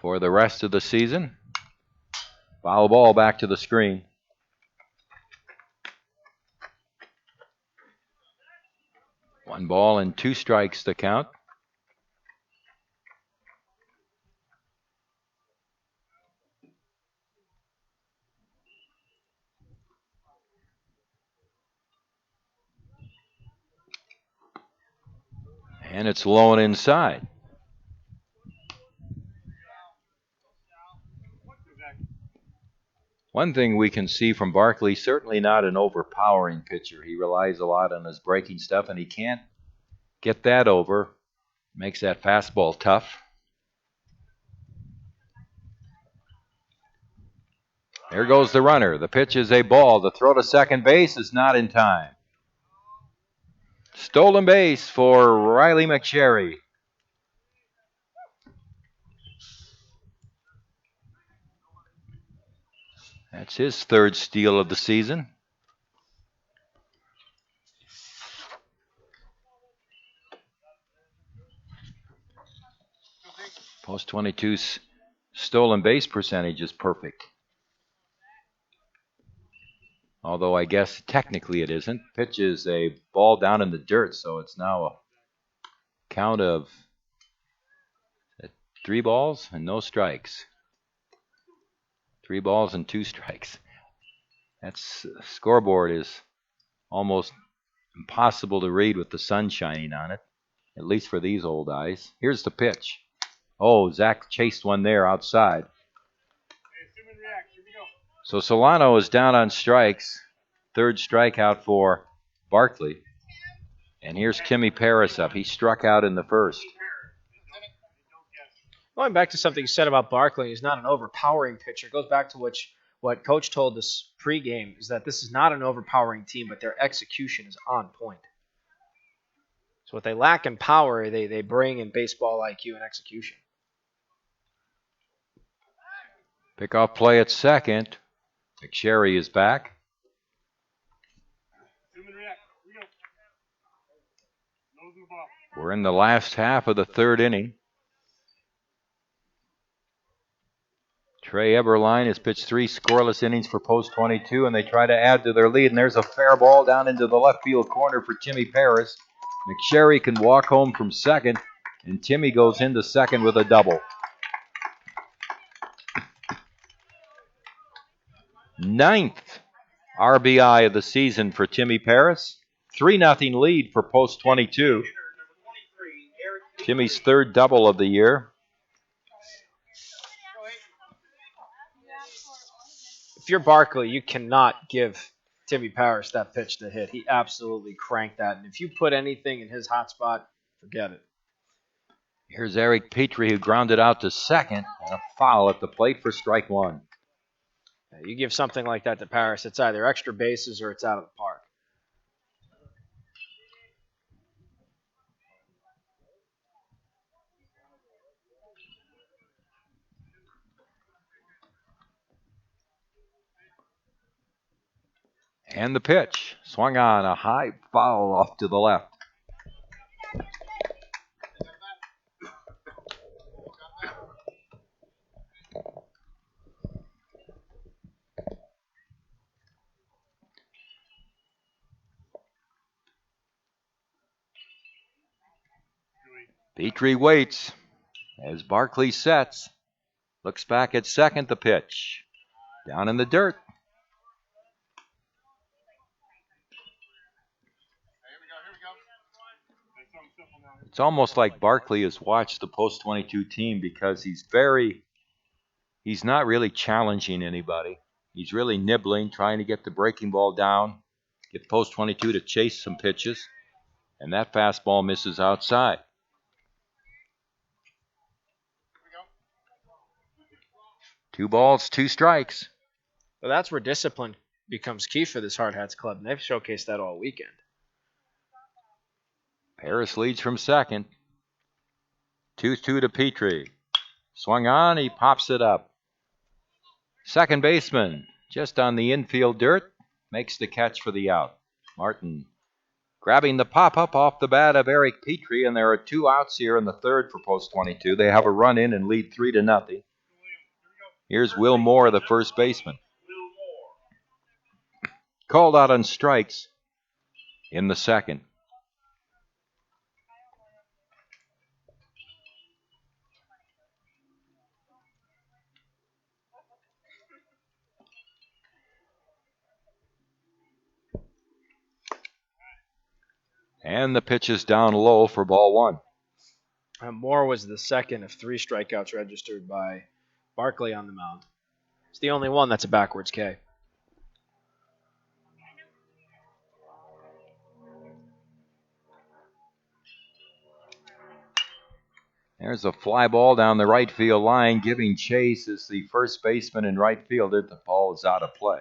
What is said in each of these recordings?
for the rest of the season. Foul ball back to the screen. One ball and 2 strikes to count. And it's low and inside. One thing we can see from Barkley, certainly not an overpowering pitcher. He relies a lot on his breaking stuff, and he can't get that over. Makes that fastball tough. There goes the runner. The pitch is a ball. The throw to second base is not in time. Stolen base for Riley McSherry. That's his 3rd steal of the season. Post 22's stolen base percentage is perfect. Although I guess technically it isn't. Pitch is a ball down in the dirt, so it's now a count of 3 balls and no strikes. 3 balls and 2 strikes. That's scoreboard is almost impossible to read with the sun shining on it, at least for these old eyes. Here's the pitch. Oh, Zach chased one there outside. So Solano is down on strikes. 3rd strikeout for Barkley. And here's Timmy Pirtz up. He struck out in the 1st. Going back to something you said about Barkley, he's not an overpowering pitcher. It goes back to what Coach told us pregame, is that this is not an overpowering team, but their execution is on point. So what they lack in power, they bring in baseball IQ and execution. Pickoff play at second. McSherry is back. We're in the last half of the 3rd inning. Trey Eberline has pitched 3 scoreless innings for Post 22, and they try to add to their lead, and there's a fair ball down into the left field corner for Timmy Pirtz. McSherry can walk home from second, and Timmy goes into second with a double. 9th RBI of the season for Timmy Pirtz. 3-0 lead for Post 22. Timmy's 3rd double of the year. If you're Barkley, you cannot give Timmy Pirtz that pitch to hit. He absolutely cranked that. And if you put anything in his hot spot, forget it. Here's Eric Petrie, who grounded out to second, and a foul at the plate for strike 1. You give something like that to Pirtz, it's either extra bases or it's out of the park. And the pitch. Swung on, a high foul off to the left. Petrie waits as Barkley sets. Looks back at second, the pitch. Down in the dirt. It's almost like Barkley has watched the Post 22 team because he's not really challenging anybody. He's really nibbling, trying to get the breaking ball down, get Post 22 to chase some pitches, and that fastball misses outside. Two balls, 2 strikes. Well, that's where discipline becomes key for this Hardhats club, and they've showcased that all weekend. Pirtz leads from second. 2-2 to Petrie. Swung on, he pops it up. Second baseman, just on the infield dirt, makes the catch for the out. Martin grabbing the pop-up off the bat of Eric Petrie, and there are 2 outs here in the 3rd for Post 22. They have a run in and lead 3-0. Here's Will Moore, the first baseman. Called out on strikes in the second. And the pitch is down low for ball one. Moore was the second of 3 strikeouts registered by Barkley on the mound. It's the only one that's a backwards K. There's a fly ball down the right field line. Giving chase is the first baseman and right fielder. The ball is out of play.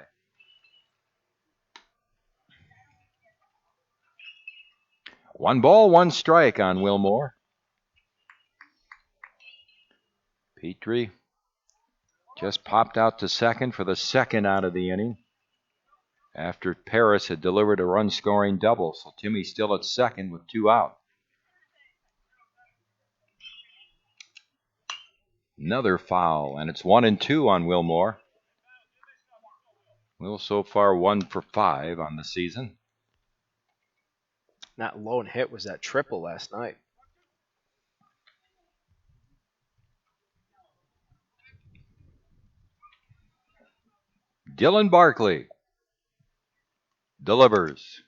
One ball, one strike on Will Moore. Petrie just popped out to second for the second out of the inning after Pirtz had delivered a run-scoring double. So Timmy's still at second with 2 out. Another foul, and it's 1-2 on Will Moore. Will so far 1 for 5 on the season. That lone hit was that triple last night. Dylan Barkley delivers.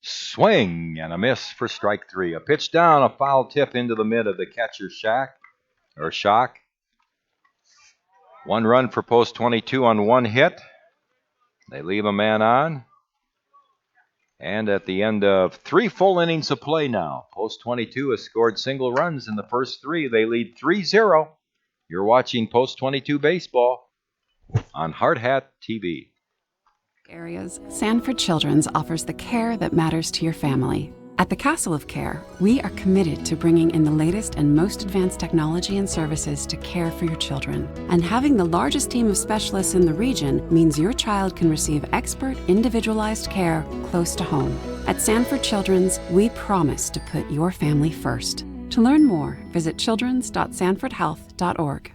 Swing and a miss for strike 3. A pitch down, a foul tip into the mid of the catcher's shock. 1 run for post 22 on 1 hit. They leave a man on. And at the end of 3 full innings of play now, post 22 has scored single runs in the first 3. They lead 3-0. You're watching post 22 baseball on Hardhats-TV. Areas, Sanford Children's offers the care that matters to your family. At the Castle of Care, we are committed to bringing in the latest and most advanced technology and services to care for your children. And having the largest team of specialists in the region means your child can receive expert, individualized care close to home. At Sanford Children's, we promise to put your family first. To learn more, visit childrens.sanfordhealth.org.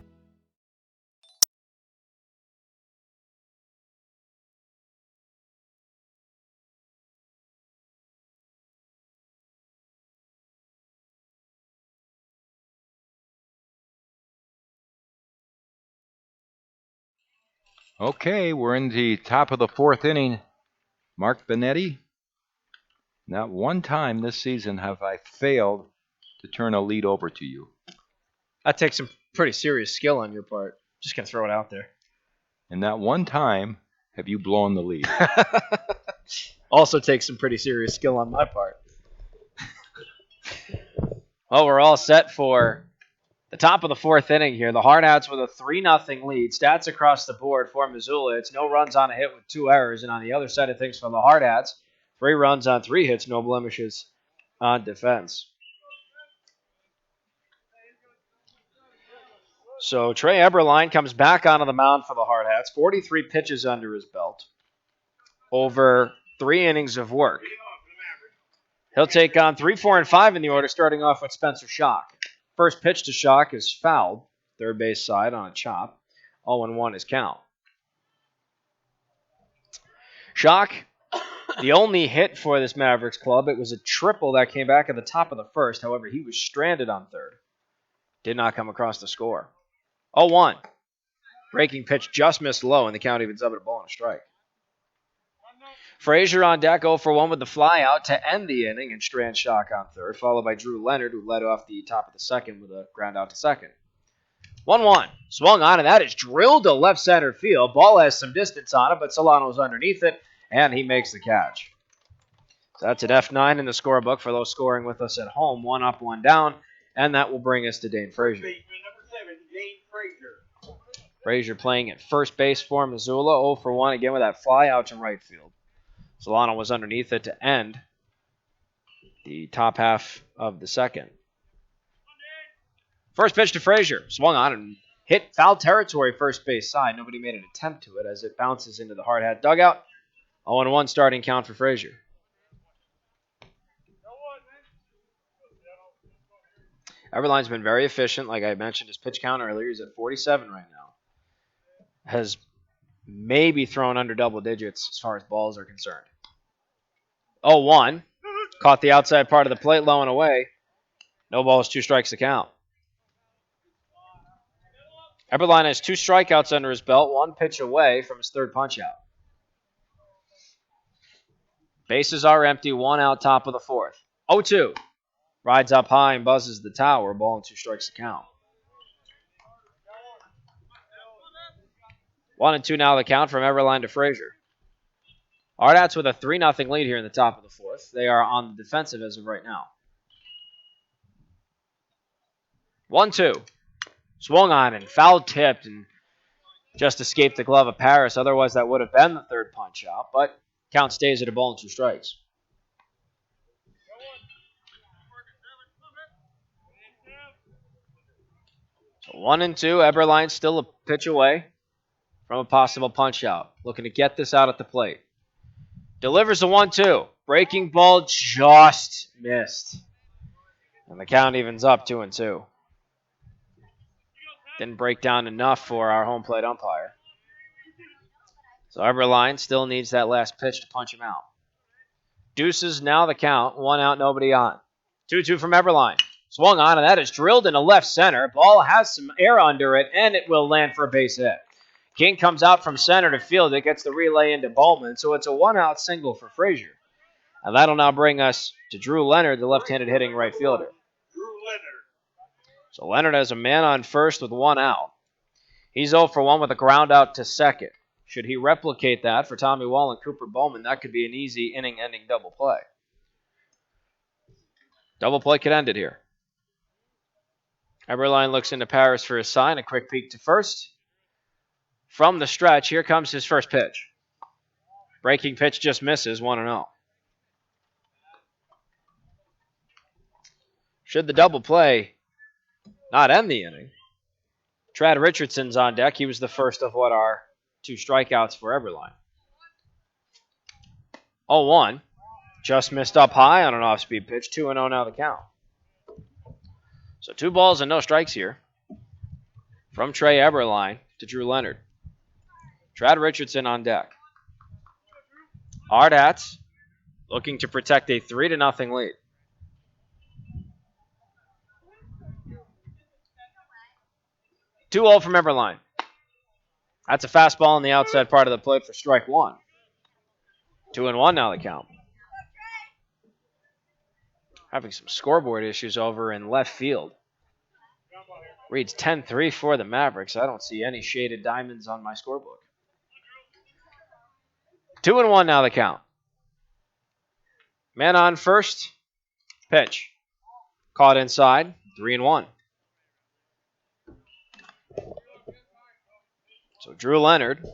Okay, we're in the top of the 4th inning. Mark Benetti, not one time this season have I failed to turn a lead over to you. That takes some pretty serious skill on your part. Just going to throw it out there. And not one time have you blown the lead. Also takes some pretty serious skill on my part. Well, we're all set for the top of the 4th inning here. The Hardhats with a 3-0 lead. Stats across the board for Missoula. It's no runs on a hit with 2 errors. And on the other side of things for the Hardhats, 3 runs on 3 hits, no blemishes on defense. So Trey Eberline comes back onto the mound for the Hardhats. 43 pitches under his belt. Over 3 innings of work. He'll take on 3, 4, and 5 in the order, starting off with Spencer Schock. First pitch to Schock is fouled, third base side on a chop. 0-1 is count. Schock, the only hit for this Mavericks club, it was a triple that came back at the top of the first. However, he was stranded on third. Did not come across the score. 0-1. Breaking pitch just missed low, and the count evens up at a ball and a strike. Frazier on deck, 0-for-1 with the fly out to end the inning and strand Schock on third, followed by Drew Leonard, who led off the top of the second with a ground out to second. 1-1. Swung on, and that is drilled to left center field. Ball has some distance on it, but Solano's underneath it, and he makes the catch. So that's an F9 in the scorebook for those scoring with us at home. 1 up, 1 down, and that will bring us to Dane Frazier. Frazier playing at first base for Missoula, 0-for-1 again with that fly out to right field. Solano was underneath it to end the top half of the second. First pitch to Frazier. Swung on and hit foul territory first base side. Nobody made an attempt to it as it bounces into the Hardhat dugout. 0-1 starting count for Frazier. Everline's been very efficient. Like I mentioned, his pitch count earlier is at 47 right now. has maybe thrown under double digits as far as balls are concerned. 0-1. Caught the outside part of the plate, low and away. No balls, 2 strikes to count. Eberline has 2 strikeouts under his belt, 1 pitch away from his 3rd punch-out. Bases are empty, 1 out, top of the 4th. 0-2. Rides up high and buzzes the tower. Ball and 2 strikes to count. 1-2 now the count from Eberline to Frazier. Hardhats with a 3-0 lead here in the top of the 4th. They are on the defensive as of right now. 1-2. Swung on and foul tipped and just escaped the glove of Paris. Otherwise, that would have been the 3rd punch out, but count stays at a ball and 2 strikes. So 1-2. Eberline still a pitch away from a possible punch out. Looking to get this out at the plate. Delivers a 1-2. Breaking ball just missed. And the count evens up 2-2. Didn't break down enough for our home plate umpire. So Eberline still needs that last pitch to punch him out. Deuces now the count. 1 out, nobody on. 2-2 from Eberline. Swung on, and that is drilled into left center. Ball has some air under it, and it will land for a base hit. King comes out from center to field. It gets the relay into Bowman, so it's a 1-out single for Frazier. And that'll now bring us to Drew Leonard, the left-handed hitting right fielder. So Leonard has a man on first with 1 out. He's 0 for 1 with a ground out to second. Should he replicate that for Tommy Wall and Cooper Bowman, that could be an easy inning-ending double play. Double play could end it here. Eberline looks into Paris for a sign, a quick peek to first. From the stretch, here comes his first pitch. Breaking pitch just misses, 1-0. Should the double play not end the inning, Trad Richardson's on deck. He was the first of what are 2 strikeouts for Eberline. 0-1. Just missed up high on an off-speed pitch. 2-0 now the count. So 2 balls and no strikes here from Trey Eberline to Drew Leonard. Trad Richardson on deck. Hardhats looking to protect a 3-0 lead. Two-0 from Eberline. That's a fastball on the outside part of the plate for strike 1. 2-1 now the count. Having some scoreboard issues over in left field. Reads 10-3 for the Mavericks. I don't see any shaded diamonds on my scorebook. 2-1 now the count. Man on first. Pitch. Caught inside. 3-1. So Drew Leonard,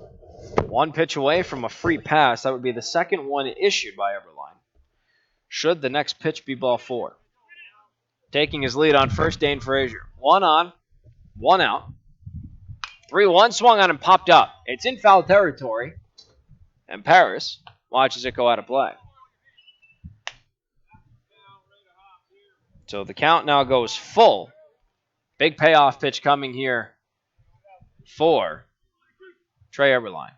1 pitch away from a free pass. That would be the second one issued by Eberline. Should the next pitch be ball 4. Taking his lead on first, Dane Frazier. 1 on, 1 out. 3-1, swung on and popped up. It's in foul territory. And Paris watches it go out of play. So the count now goes full. Big payoff pitch coming here for Trey Eberline.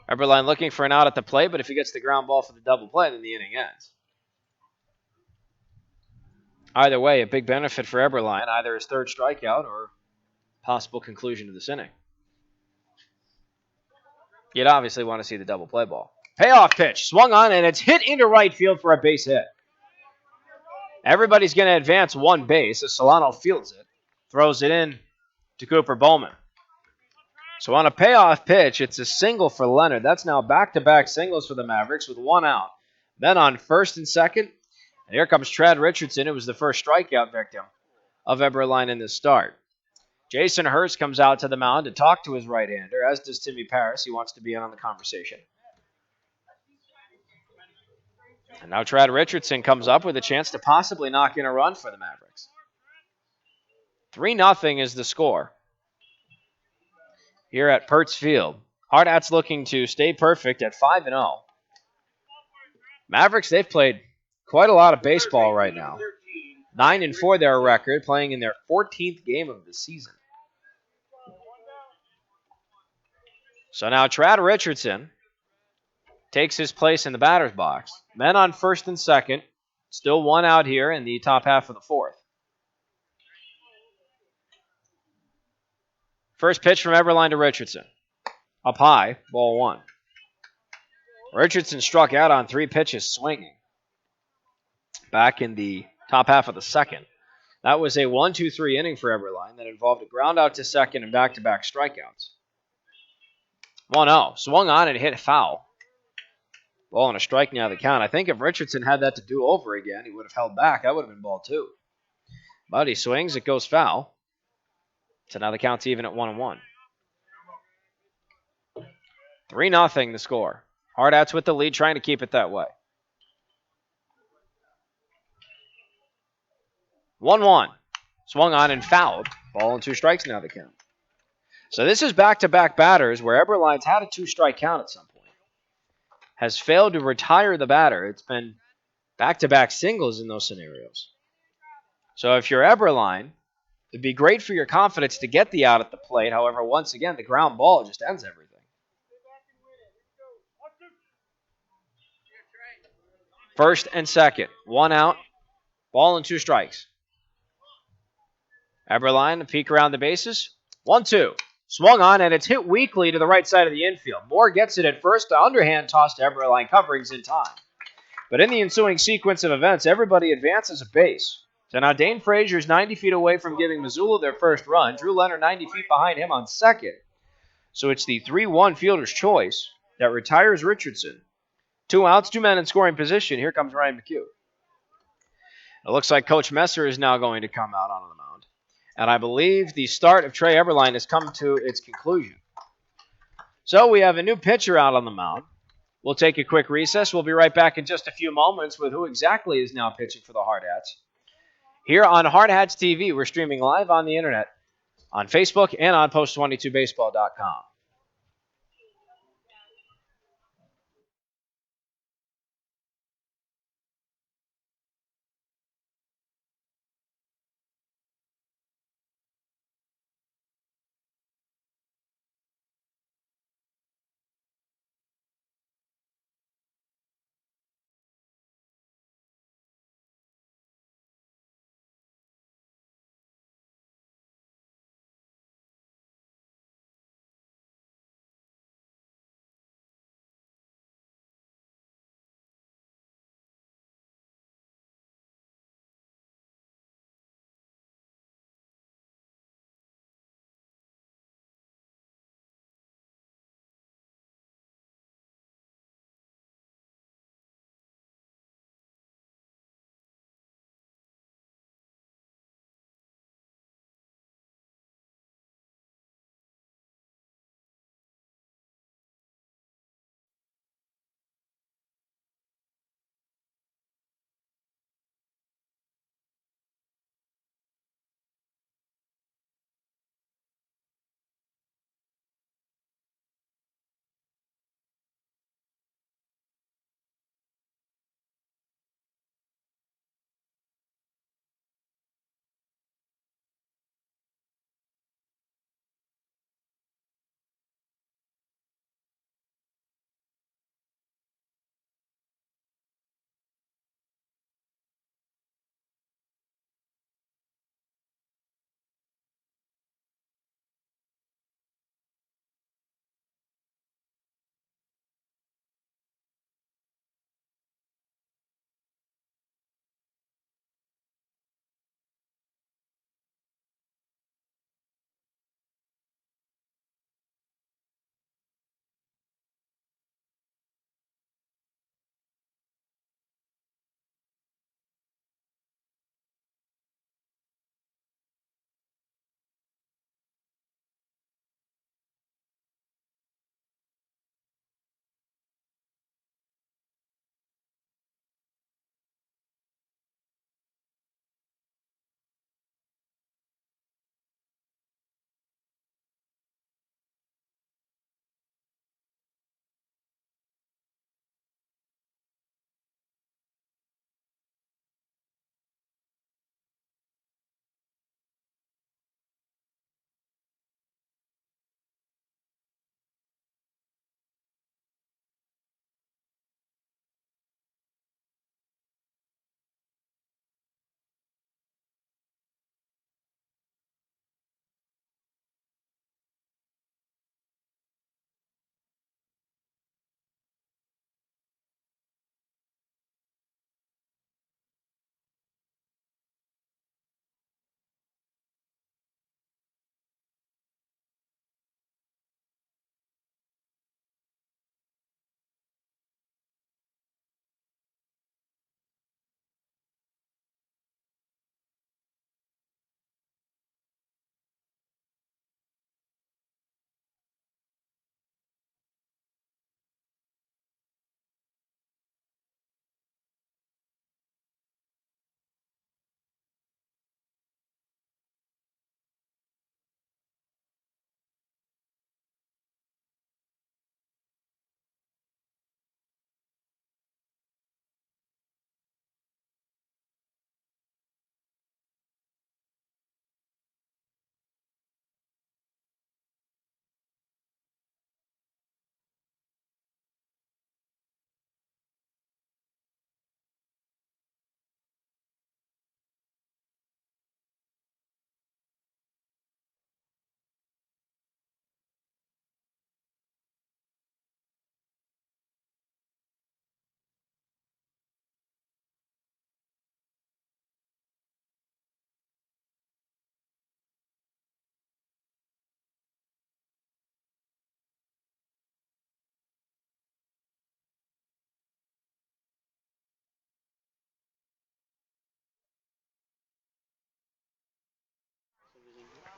Eberline looking for an out at the plate, but if he gets the ground ball for the double play, then the inning ends. Either way, a big benefit for Eberline, either his 3rd strikeout or possible conclusion of this inning. You'd obviously want to see the double play ball. Payoff pitch, swung on, and it's hit into right field for a base hit. Everybody's going to advance 1 base as Solano fields it, throws it in to Cooper Bowman. So on a payoff pitch, it's a single for Leonard. That's now back-to-back singles for the Mavericks with 1 out. Then on first and second, and here comes Trad Richardson, who was the first strikeout victim of Eberline in this start. Jason Hurst comes out to the mound to talk to his right-hander, as does Timmy Paris. He wants to be in on the conversation. And now Trad Richardson comes up with a chance to possibly knock in a run for the Mavericks. 3-0 is the score here at Pirtz Field. Hardhats looking to stay perfect at 5-0. Mavericks, they've played quite a lot of baseball right now. 9-4 their record, playing in their 14th game of the season. So now Trad Richardson takes his place in the batter's box. Men on first and second. Still one out here in the top half of the fourth. First pitch from Eberline to Richardson. Up high, ball one. Richardson struck out on 3 pitches swinging back in the top half of the second. That was a 1-2-3 inning for Eberline that involved a ground out to second and back-to-back strikeouts. 1-0. Swung on and hit foul. Ball and a strike now the count. I think if Richardson had that to do over again, he would have held back. That would have been ball 2. But he swings, it goes foul. So now the count's even at 1-1. 3-0 the score. Hardhats with the lead, trying to keep it that way. 1-1. Swung on and fouled. Ball and 2 strikes now the count. So this is back-to-back batters where Eberline's had a 2-strike count at some point. Has failed to retire the batter. It's been back-to-back singles in those scenarios. So if you're Eberline, it'd be great for your confidence to get the out at the plate. However, once again, the ground ball just ends everything. First and second. 1 out. Ball and 2 strikes. Eberline, a peek around the bases. 1-2. Swung on, and it's hit weakly to the right side of the infield. Moore gets it at first. The underhand toss to Eberline, coverings in time. But in the ensuing sequence of events, everybody advances a base. So now Dane Frazier's 90 feet away from giving Missoula their first run. Drew Leonard 90 feet behind him on second. So it's the 3-1 fielder's choice that retires Richardson. 2 outs, 2 men in scoring position. Here comes Ryan McHugh. It looks like Coach Messer is now going to come out onto the mound. And I believe the start of Trey Eberline has come to its conclusion. So we have a new pitcher out on the mound. We'll take a quick recess. We'll be right back in just a few moments with who exactly is now pitching for the Hardhats. Here on Hardhats-TV, we're streaming live on the internet, on Facebook, and on post22baseball.com.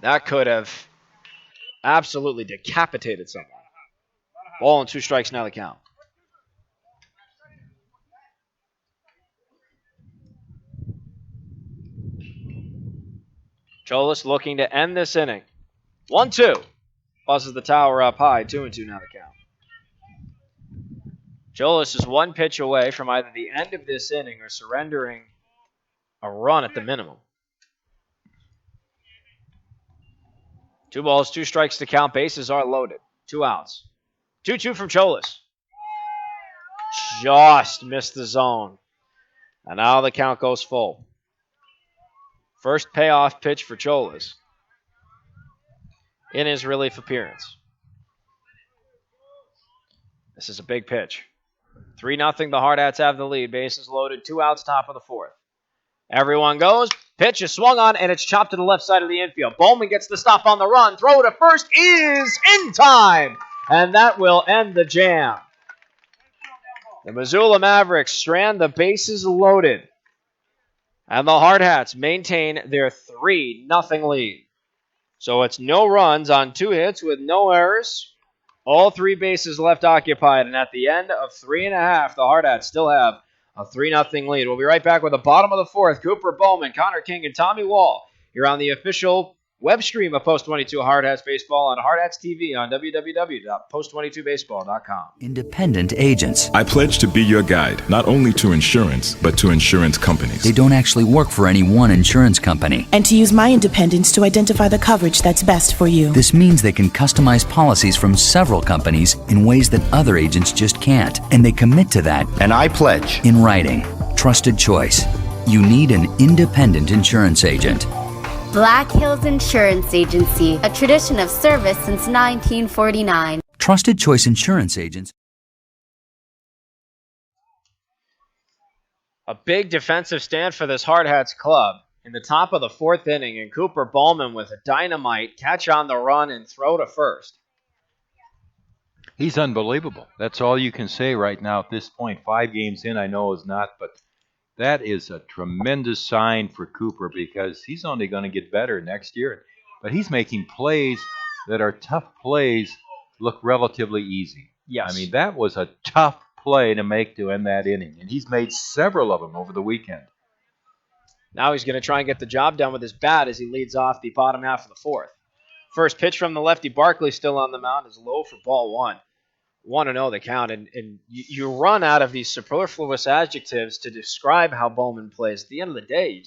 That could have absolutely decapitated someone. Ball and 2 strikes now the count. Cholis looking to end this inning. 1-2. Buzzes the tower up high. 2-2 now the count. Cholis is 1 pitch away from either the end of this inning or surrendering a run at the minimum. 2 balls, 2 strikes to count. Bases are loaded. 2 outs. 2-2 from Cholis. Just missed the zone. And now the count goes full. First payoff pitch for Cholis in his relief appearance. This is a big pitch. 3-0, the Hardhats have the lead. Bases loaded, 2 outs, top of the 4th. Everyone goes. Pitch is swung on, and it's chopped to the left side of the infield. Bowman gets the stop on the run. Throw to first is in time. And that will end the jam. The Missoula Mavericks strand the bases loaded. And the Hardhats maintain their 3-0 lead. So it's no runs on 2 hits with no errors. All 3 bases left occupied. And at the end of 3.5, the Hardhats still have a 3-0 lead. We'll be right back with the bottom of the 4th. Cooper Bowman, Connor King, and Tommy Wall. You're on the official web stream of Post 22 Hardhats Baseball on Hardhats-TV on www.post22baseball.com. Independent agents. I pledge to be your guide, not only to insurance, but to insurance companies. They don't actually work for any one insurance company. And to use my independence to identify the coverage that's best for you. This means they can customize policies from several companies in ways that other agents just can't. And they commit to that. And I pledge. In writing. Trusted choice. You need an independent insurance agent. Black Hills Insurance Agency, a tradition of service since 1949. Trusted Choice Insurance Agents. A big defensive stand for this Hardhats club in the top of the 4th inning, and Cooper Bowman with a dynamite catch on the run and throw to first. He's unbelievable. That's all you can say right now at this point. 5 games in, I know is not, but that is a tremendous sign for Cooper because he's only going to get better next year. But he's making plays that are tough plays look relatively easy. Yes. I mean, that was a tough play to make to end that inning, and he's made several of them over the weekend. Now he's going to try and get the job done with his bat as he leads off the bottom half of the 4th. First pitch from the lefty, Barkley still on the mound, is low for ball 1. 1-0 the count, and you run out of these superfluous adjectives to describe how Bowman plays. At the end of the day,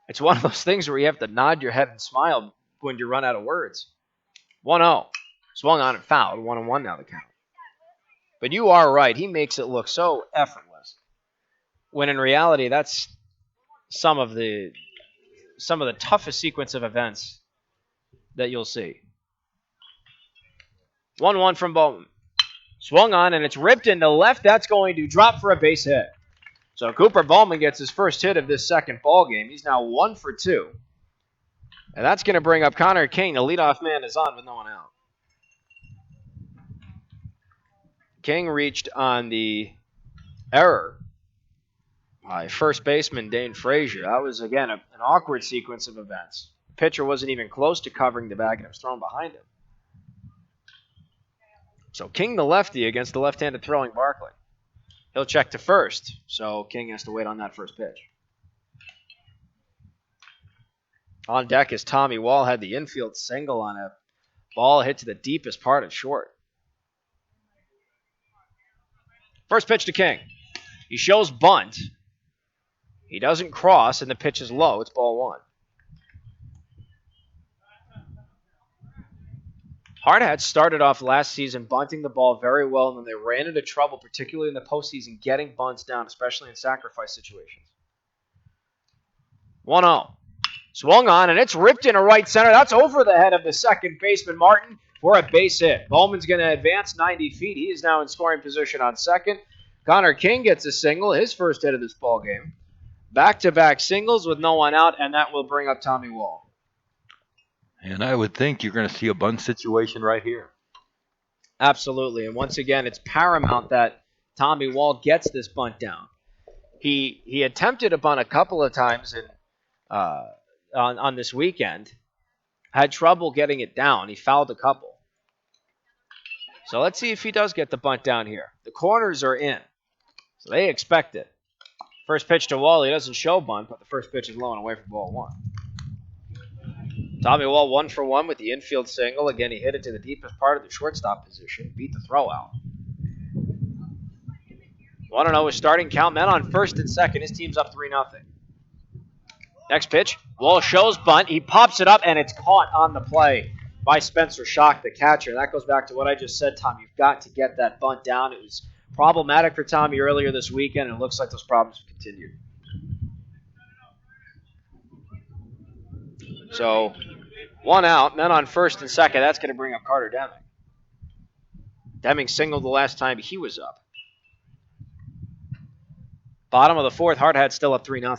it's one of those things where you have to nod your head and smile when you run out of words. 1-0. Swung on and fouled. 1-1 now the count. But you are right. He makes it look so effortless. When in reality, that's some of the toughest sequence of events that you'll see. 1-1 from Bowman. Swung on, and it's ripped into left. That's going to drop for a base hit. So Cooper Bowman gets his first hit of this second ball game. He's now 1 for 2. And that's going to bring up Connor King. The leadoff man is on with no one out. King reached on the error by first baseman Dane Frazier. That was, again, an awkward sequence of events. The pitcher wasn't even close to covering the bag, and it was thrown behind him. So King the lefty against the left-handed throwing Barkley. He'll check to first, so King has to wait on that first pitch. On deck is Tommy Wall, had the infield single on a ball hit to the deepest part of short. First pitch to King. He shows bunt. He doesn't cross, and the pitch is low. It's ball 1. Hardhats started off last season bunting the ball very well, and then they ran into trouble, particularly in the postseason, getting bunts down, especially in sacrifice situations. 1-0. Swung on, and it's ripped into right center. That's over the head of the second baseman, Martin, for a base hit. Bowman's going to advance 90 feet. He is now in scoring position on second. Connor King gets a single, his first hit of this ball game. Back-to-back singles with no one out, and that will bring up Tommy Wall. And I would think you're going to see a bunt situation right here. Absolutely. And once again, it's paramount that Tommy Wall gets this bunt down. He attempted a bunt a couple of times on this weekend, had trouble getting it down. He fouled a couple. So let's see if he does get the bunt down here. The corners are in, so they expect it. First pitch to Wall. He doesn't show bunt, but the first pitch is low and away for ball one. Tommy Wall 1 for 1 with the infield single. Again, he hit it to the deepest part of the shortstop position. Beat the throw out. 1-0 is starting count. Men on first and second. His team's up 3-0. Next pitch. Wall shows bunt. He pops it up, and it's caught on the play by Spencer Schock, the catcher. That goes back to what I just said, Tom. You've got to get that bunt down. It was problematic for Tommy earlier this weekend, and it looks like those problems have continued. So, 1 out, men on first and second. That's going to bring up Carter Deming. Deming singled the last time he was up. Bottom of the fourth, Hardhats still up 3-0.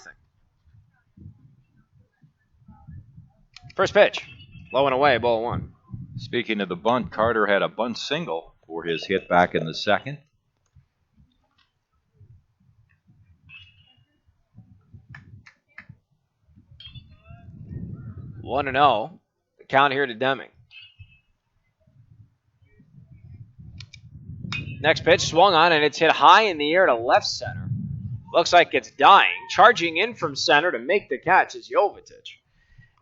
First pitch, low and away, ball one. Speaking of the bunt, Carter had a bunt single for his hit back in the second. One and 0. The count here to Deming. Next pitch swung on, and it's hit high in the air to left center. Looks like it's dying. Charging in from center to make the catch is Jovetic.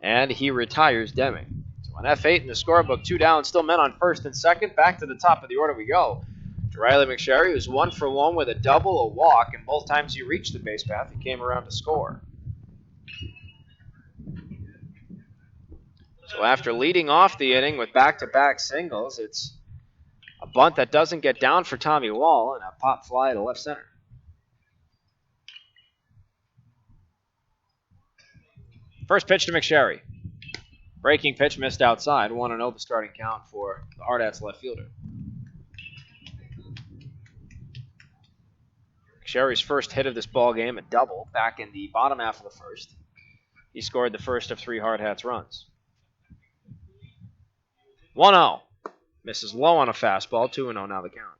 And he retires Deming. So on F8 in the scorebook, 2 down, still men on first and second. Back to the top of the order we go. To Riley McSherry, who's 1 for 1 with a double, a walk, and both times he reached the base path, he came around to score. So after leading off the inning with back-to-back singles, it's a bunt that doesn't get down for Tommy Wall and a pop fly to left center. First pitch to McSherry. Breaking pitch missed outside. 1-0 the starting count for the Hardhats left fielder. McSherry's first hit of this ball game, a double, back in the bottom half of the first. He scored the first of 3 Hardhats runs. 1-0. Misses low on a fastball. 2-0 now the count.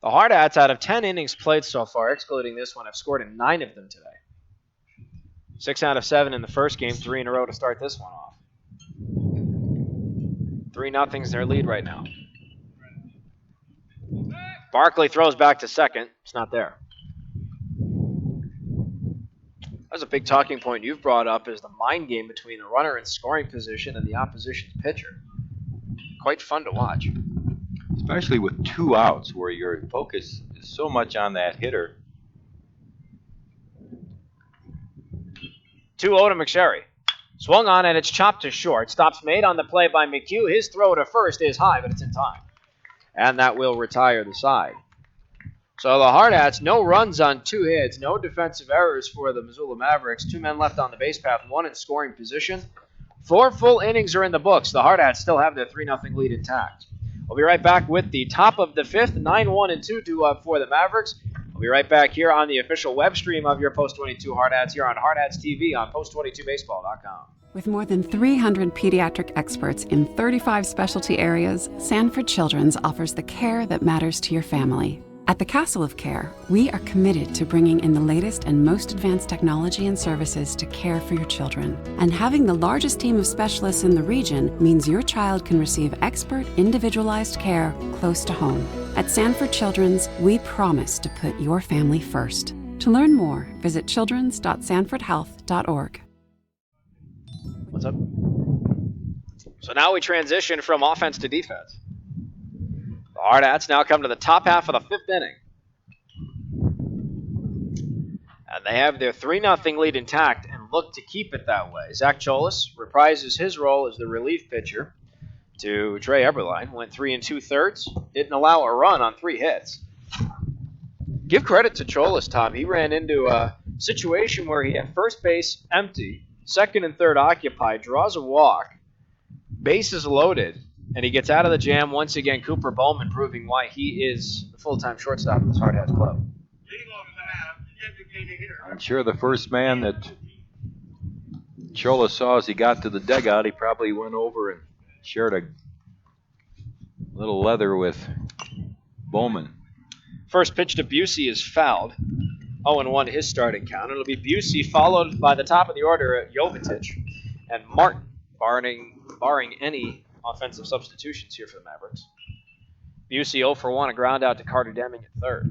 The Hardhats, out of 10 innings played so far, excluding this one, have scored in 9 of them today. 6 out of 7 in the first game, 3 in a row to start this one off. 3-0's their lead right now. Barkley throws back to second. It's not there. That's a big talking point you've brought up, is the mind game between the runner in scoring position and the opposition's pitcher. Quite fun to watch. Especially with 2 outs where your focus is so much on that hitter. 2-0 to McSherry. Swung on and it's chopped to short. Stops made on the play by McHugh. His throw to first is high, but it's in time. And that will retire the side. So the Hardhats, no runs on 2 hits, no defensive errors for the Missoula Mavericks. 2 men left on the base path, 1 in scoring position. 4 full innings are in the books. The Hardhats still have their 3-0 lead intact. We'll be right back with the top of the 5th, 9-1-2 for the Mavericks. We'll be right back here on the official web stream of your Post 22 Hardhats here on Hardhats-TV on Post22Baseball.com. With more than 300 pediatric experts in 35 specialty areas, Sanford Children's offers the care that matters to your family. At the Castle of Care, we are committed to bringing in the latest and most advanced technology and services to care for your children. And having the largest team of specialists in the region means your child can receive expert, individualized care close to home. At Sanford Children's, we promise to put your family first. To learn more, visit childrens.sanfordhealth.org. What's up? So now we transition from offense to defense. The Hardhats now come to the top half of the 5th inning. And they have their 3-0 lead intact and look to keep it that way. Zach Cholis reprises his role as the relief pitcher to Trey Eberline. Went 3 2/3. Didn't allow a run on 3 hits. Give credit to Cholis, Tom. He ran into a situation where he had first base empty, second and third occupied, draws a walk, bases loaded, and he gets out of the jam. Once again, Cooper Bowman proving why he is the full-time shortstop of this Hardhats club. I'm sure the first man that Chola saw as he got to the dugout, he probably went over and shared a little leather with Bowman. First pitch to Busey is fouled. 0-1 his starting count. It'll be Busey followed by the top of the order at Jovetic and Martin. barring any offensive substitutions here for the Mavericks. Busey 0 for 1, a ground out to Carter Deming at third.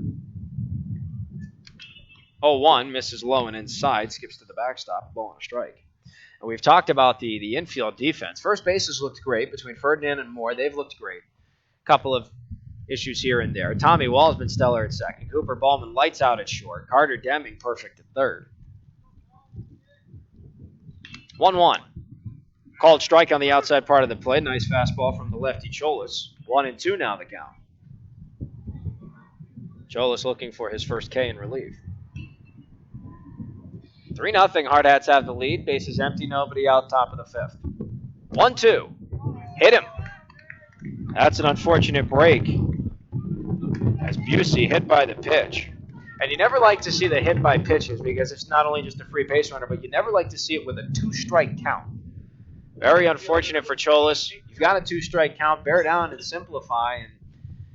0-1, misses low and inside, skips to the backstop, ball and a strike. And we've talked about the infield defense. First bases looked great between Ferdinand and Moore. They've looked great. Couple of issues here and there. Tommy Wall's been stellar at second. Cooper Ballman lights out at short. Carter Deming perfect at third. 1-1. Called strike on the outside part of the plate. Nice fastball from the lefty Cholas. 1-2 now the count. Cholas looking for his first K in relief. 3-0. Hardhats have the lead. Bases empty. Nobody out. Top of the fifth. 1-2. Hit him. That's an unfortunate break. As Busey hit by the pitch. And you never like to see the hit by pitches because it's not only just a free base runner, but you never like to see it with a 2-strike count. Very unfortunate for Cholas. You've got a 2-strike count. Bear down and simplify.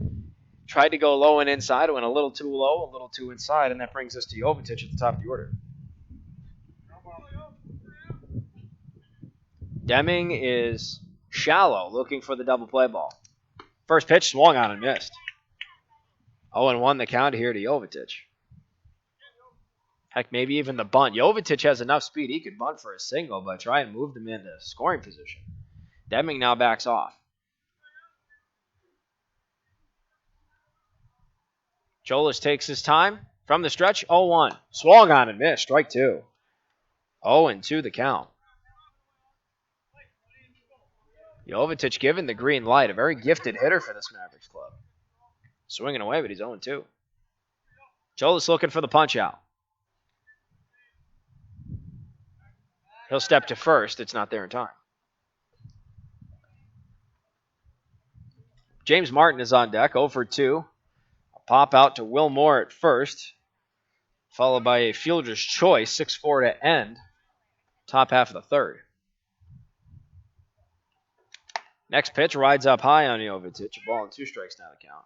And tried to go low and inside. Went a little too low, a little too inside. And that brings us to Jovetic at the top of the order. Deming is shallow, looking for the double play ball. First pitch swung on and missed. 0-1 the count here to Jovetic. Heck, maybe even the bunt. Jovetic has enough speed. He could bunt for a single, but try and move them into scoring position. Deming now backs off. Cholas takes his time. From the stretch, 0-1. Swung on and missed. Strike 2. 0-2 the count. Jovetic given the green light. A very gifted hitter for this Mavericks club. Swinging away, but he's 0-2. Cholas looking for the punch out. He'll step to first. It's not there in time. James Martin is on deck, 0 for 2. A pop out to Will Moore at first, followed by a fielder's choice, 6-4 to end. Top half of the third. Next pitch rides up high on Jovetic. A ball and 2 strikes now to count.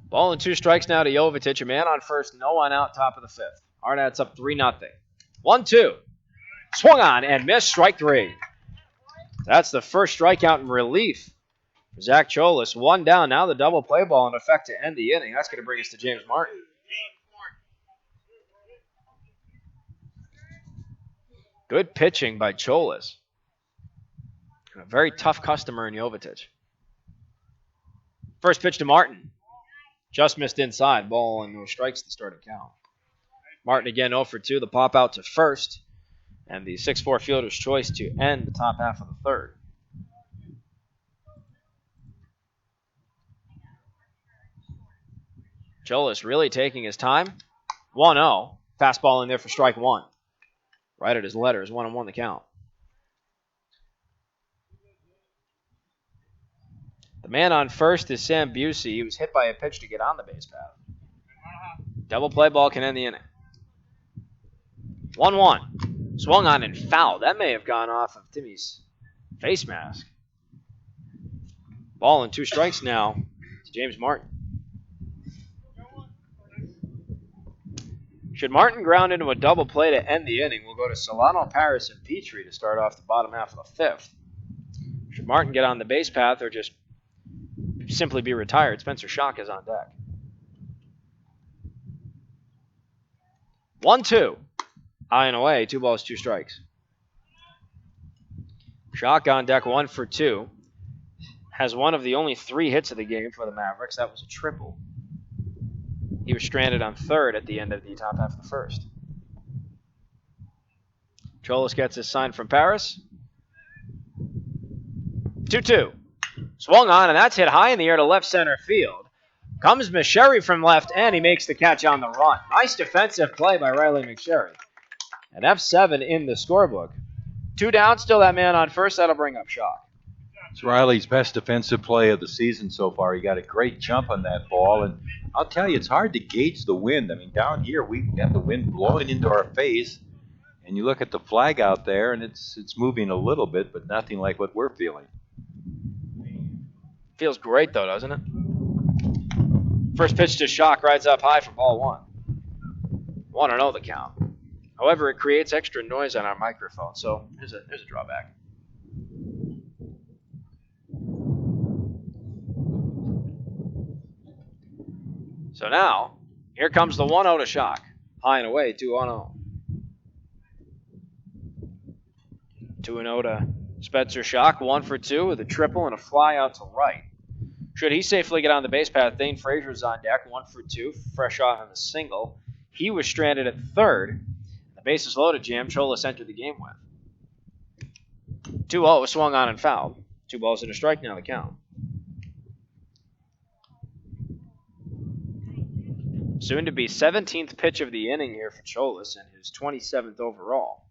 Ball and 2 strikes now to Jovetic. A man on first, no one out, top of the fifth. Hardhats up 3-0. 1-2. Swung on and missed, strike 3. That's the first strikeout in relief for Zach Cholas. 1 down, now the double play ball in effect to end the inning. That's going to bring us to James Martin. Good pitching by Cholas. A very tough customer in Jovetic. First pitch to Martin. Just missed inside. Ball and no strikes to start a count. Martin again 0 for 2. The pop out to first. And the 6-4 fielder's choice to end the top half of the third. Cholas really taking his time. 1-0. Fastball in there for strike 1. Right at his letters. 1-1 the count. The man on first is Sam Busey. He was hit by a pitch to get on the base path. Double play ball can end the inning. 1-1. Swung on and fouled. That may have gone off of Timmy's face mask. Ball and 2 strikes now to James Martin. Should Martin ground into a double play to end the inning, we'll go to Solano, Paris, and Petrie to start off the bottom half of the fifth. Should Martin get on the base path or just simply be retired, Spencer Schock is on deck. 1-2. High and away, 2 balls, 2 strikes. Schock on deck, 1 for 2. Has one of the only 3 hits of the game for the Mavericks. That was a triple. He was stranded on third at the end of the top half of the first. Cholas gets his sign from Paris. 2-2. Swung on, and that's hit high in the air to left center field. Comes McSherry from left, and he makes the catch on the run. Nice defensive play by Riley McSherry. An F7 in the scorebook. 2 down, still that man on first. That'll bring up Schock. It's Riley's best defensive play of the season so far. He got a great jump on that ball, and I'll tell you, it's hard to gauge the wind. I mean, down here, we have the wind blowing into our face, and you look at the flag out there, and it's moving a little bit, but nothing like what we're feeling. Feels great, though, doesn't it? First pitch to Shock, rides up high for ball 1. 1-0 the count. However, it creates extra noise on our microphone, so there's a drawback. So now, here comes the 1-0 to Shock. High and away, 2-0. 2-0 to Spencer Shock, 1 for 2 with a triple and a fly out to right. Should he safely get on the base path, Dane Frazier's on deck, 1 for 2, fresh off on the single. He was stranded at third. The bases loaded jam Cholas entered the game with. 2-0 swung on and fouled. 2 balls and a strike now the count. Soon to be 17th pitch of the inning here for Cholas and his 27th overall.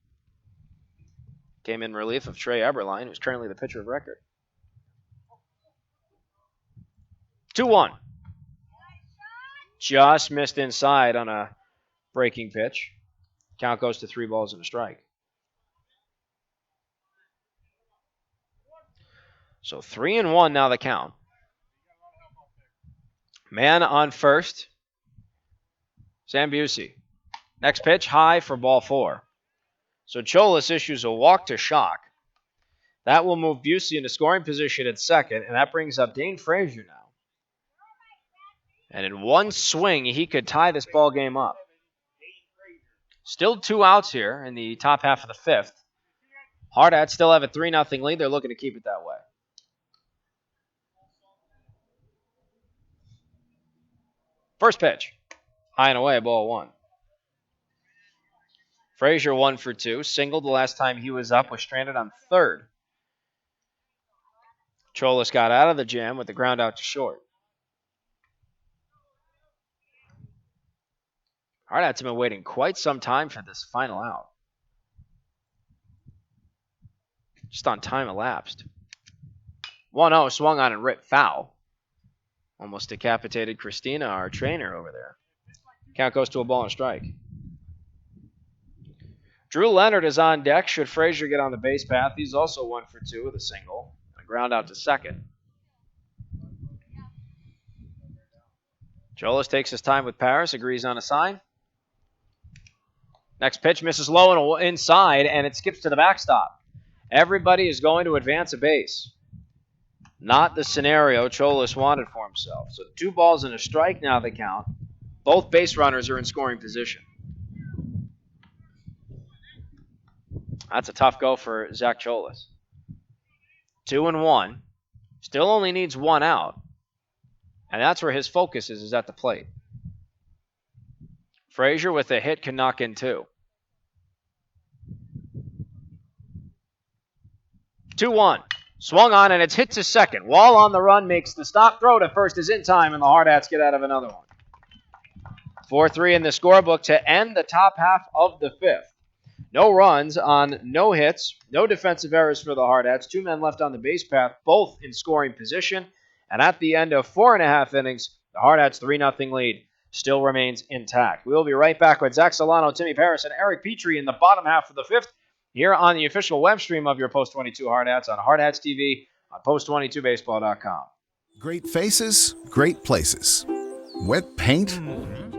Came in relief of Trey Eberline, who's currently the pitcher of record. 2-1. Just missed inside on a breaking pitch. Count goes to 3 balls and a strike. So 3-1 now the count. Man on first. Sam Busey. Next pitch, high for ball 4. So Cholas issues a walk to Shock. That will move Busey into scoring position at second, and that brings up Dane Frazier now. And in one swing, he could tie this ball game up. Still 2 outs here in the top half of the 5th. Hardhats still have a 3-0 lead. They're looking to keep it that way. First pitch. High and away, ball 1. Frazier 1 for 2. Singled the last time he was up, was stranded on third. Cholas got out of the jam with the ground out to short. Hardhats have been waiting quite some time for this final out. Just on time elapsed. 1-0 swung on and ripped foul. Almost decapitated Christina, our trainer over there. Count goes to a ball and a strike. Drew Leonard is on deck. Should Frazier get on the base path, he's also 1 for 2 with a single. A ground out to second. Cholas takes his time with Paris, agrees on a sign. Next pitch misses low and inside, and it skips to the backstop. Everybody is going to advance a base. Not the scenario Cholas wanted for himself. So 2 balls and a strike now the count. Both base runners are in scoring position. That's a tough go for Zach Cholas. 2-1. Still only needs 1 out. And that's where his focus is at the plate. Frazier with a hit can knock in 2. 2-1. Swung on and it's hit to second. Wall on the run makes the stop. Throw to first is in time and the Hardhats get out of another one. 4-3 in the scorebook to end the top half of the 5th. No runs on no hits, no defensive errors for the Hardhats. 2 men left on the base path, both in scoring position. And at the end of 4.5 innings, the Hardhats' 3-0 lead still remains intact. We will be right back with Zach Solano, Timmy Paris, and Eric Petrie in the bottom half of the 5th here on the official web stream of your Post 22 Hardhats on Hardhats-TV on Post22Baseball.com. Great faces, great places. Wet paint?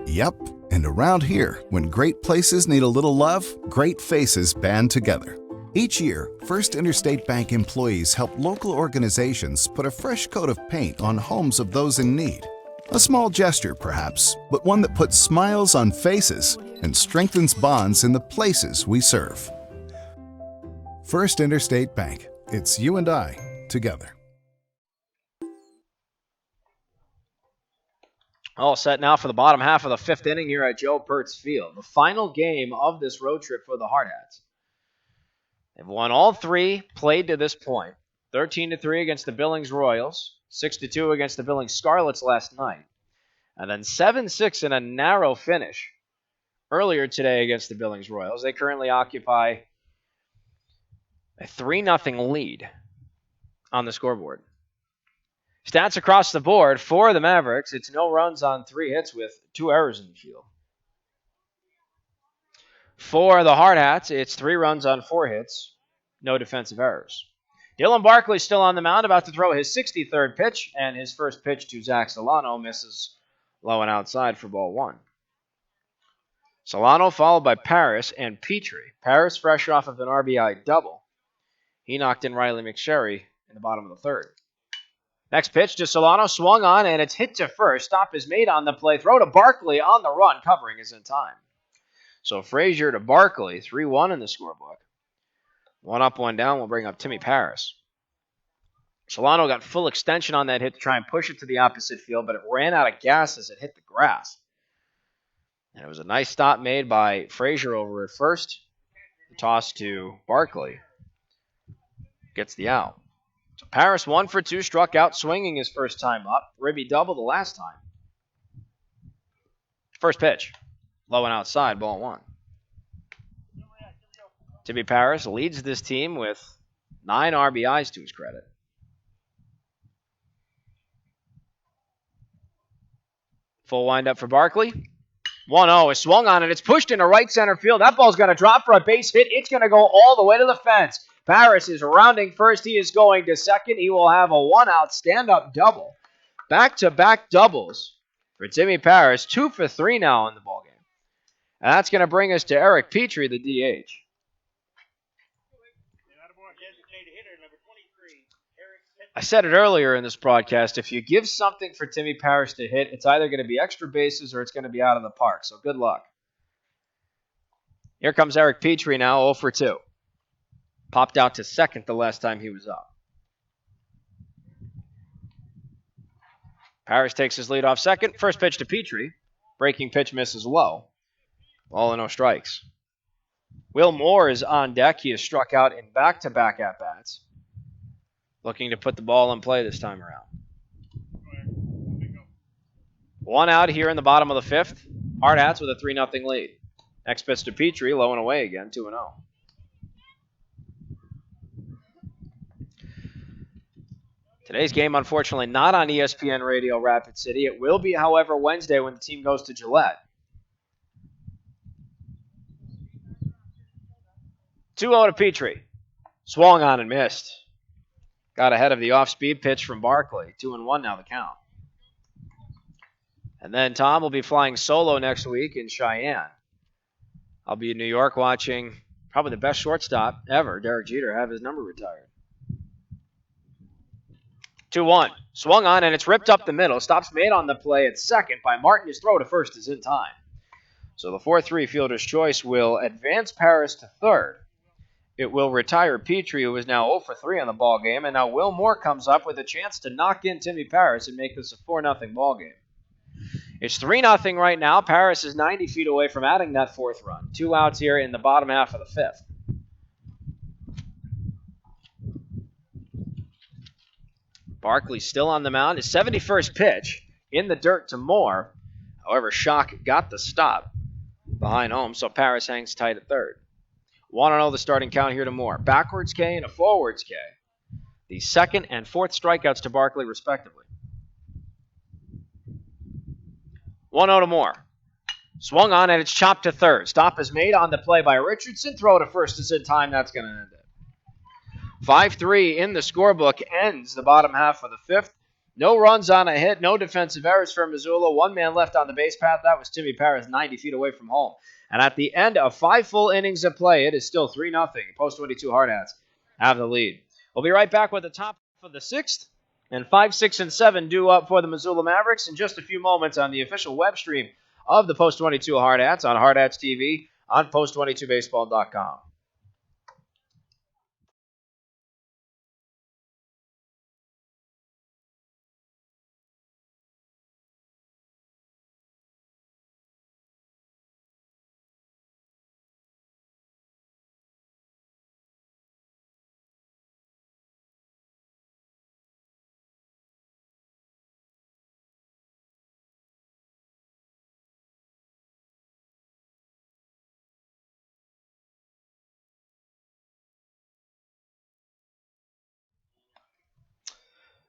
Yep. And around here, when great places need a little love, great faces band together. Each year, First Interstate Bank employees help local organizations put a fresh coat of paint on homes of those in need. A small gesture, perhaps, but one that puts smiles on faces and strengthens bonds in the places we serve. First Interstate Bank. It's you and I together. All set now for the bottom half of the 5th inning here at Joe Pirtz Field. The final game of this road trip for the Hardhats. They've won all 3 played to this point. 13-3 against the Billings Royals. 6-2 against the Billings Scarlets last night. And then 7-6 in a narrow finish earlier today against the Billings Royals. They currently occupy a 3-0 lead on the scoreboard. Stats across the board for the Mavericks. It's no runs on 3 hits with 2 errors in the field. For the Hardhats, it's 3 runs on 4 hits, no defensive errors. Dylan Barkley still on the mound, about to throw his 63rd pitch, and his first pitch to Zach Solano misses Low and outside for ball 1. Solano followed by Paris and Petrie. Paris fresh off of an RBI double. He knocked in Riley McSherry in the bottom of the 3rd. Next pitch to Solano, swung on, and it's hit to first. Stop is made on the play. Throw to Barkley on the run. Covering is in time. So Frazier to Barkley, 3-1 in the scorebook. 1 up, 1 down will bring up Timmy Paris. Solano got full extension on that hit to try and push it to the opposite field, but it ran out of gas as it hit the grass. And it was a nice stop made by Frazier over at first. The toss to Barkley gets the out. So Paris 1 for 2, struck out swinging his first time up. Ribby double the last time. First pitch, low and outside, ball 1. Timmy Paris leads this team with 9 RBIs to his credit. Full windup for Barkley. 1-0 is swung on, and it's pushed into right center field. That ball's going to drop for a base hit. It's going to go all the way to the fence. Paris is rounding first. He is going to second. He will have a 1-out stand-up double. Back-to-back doubles for Timmy Paris. 2 for 3 now in the ballgame. And that's going to bring us to Eric Petrie, the DH. I said it earlier in this broadcast, if you give something for Timmy Paris to hit, it's either going to be extra bases or it's going to be out of the park. So good luck. Here comes Eric Petrie now, 0 for 2. Popped out to second the last time he was up. Paris takes his lead off second. First pitch to Petrie. Breaking pitch misses low. Ball and no strikes. Will Moore is on deck. He has struck out in back-to-back at-bats. Looking to put the ball in play this time around. 1 out here in the bottom of the 5th. Hardhats with a 3-0 lead. Next pitch to Petrie, low and away again, 2-0. Today's game, unfortunately, not on ESPN Radio Rapid City. It will be, however, Wednesday when the team goes to Gillette. 2-0 to Petrie. Swung on and missed. Got ahead of the off-speed pitch from Barkley. 2-1 now the count. And then Tom will be flying solo next week in Cheyenne. I'll be in New York watching probably the best shortstop ever, Derek Jeter, have his number retired. 2-1. Swung on, and it's ripped up the middle. Stops made on the play at second by Martin. His throw to first is in time. So the 4-3 fielder's choice will advance Paris to third. It will retire Petrie, who is now 0 for 3 on the ball game, and now Will Moore comes up with a chance to knock in Timmy Paris and make this a 4-0 ball game. It's 3-0 right now. Paris is 90 feet away from adding that 4th run. 2 outs here in the bottom half of the 5th. Barkley still on the mound. His 71st pitch in the dirt to Moore. However, Schock got the stop behind home, so Paris hangs tight at third. 1-0 the starting count here to Moore. Backwards K and a forwards K. The 2nd and 4th strikeouts to Barkley, respectively. 1-0 to Moore. Swung on, and it's chopped to third. Stop is made on the play by Richardson. Throw to first is in time. That's going to end it. 5-3 in the scorebook ends the bottom half of the 5th. No runs on a hit, no defensive errors for Missoula. 1 man left on the base path. That was Timmy Paris, 90 feet away from home. And at the end of 5 full innings of play, it is still 3-0. Post 22 Hardhats have the lead. We'll be right back with the top of the 6th. And 5, 6, and 7 due up for the Missoula Mavericks in just a few moments on the official web stream of the Post 22 Hardhats on Hardhats-TV on Post22Baseball.com.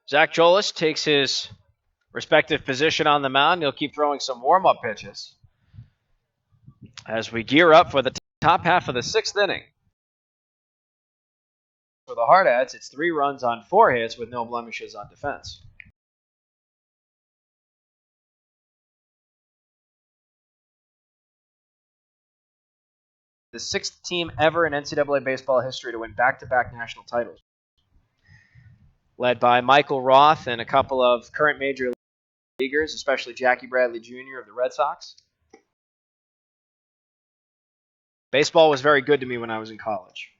Zach Cholis takes his respective position on the mound. He'll keep throwing some warm-up pitches as we gear up for the top half of the 6th inning. For the Hardhats, it's 3 runs on 4 hits with no blemishes on defense. the 6th team ever in NCAA baseball history to win back-to-back national titles. Led by Michael Roth and a couple of current major leaguers, especially Jackie Bradley Jr. of the Red Sox. Baseball was very good to me when I was in college.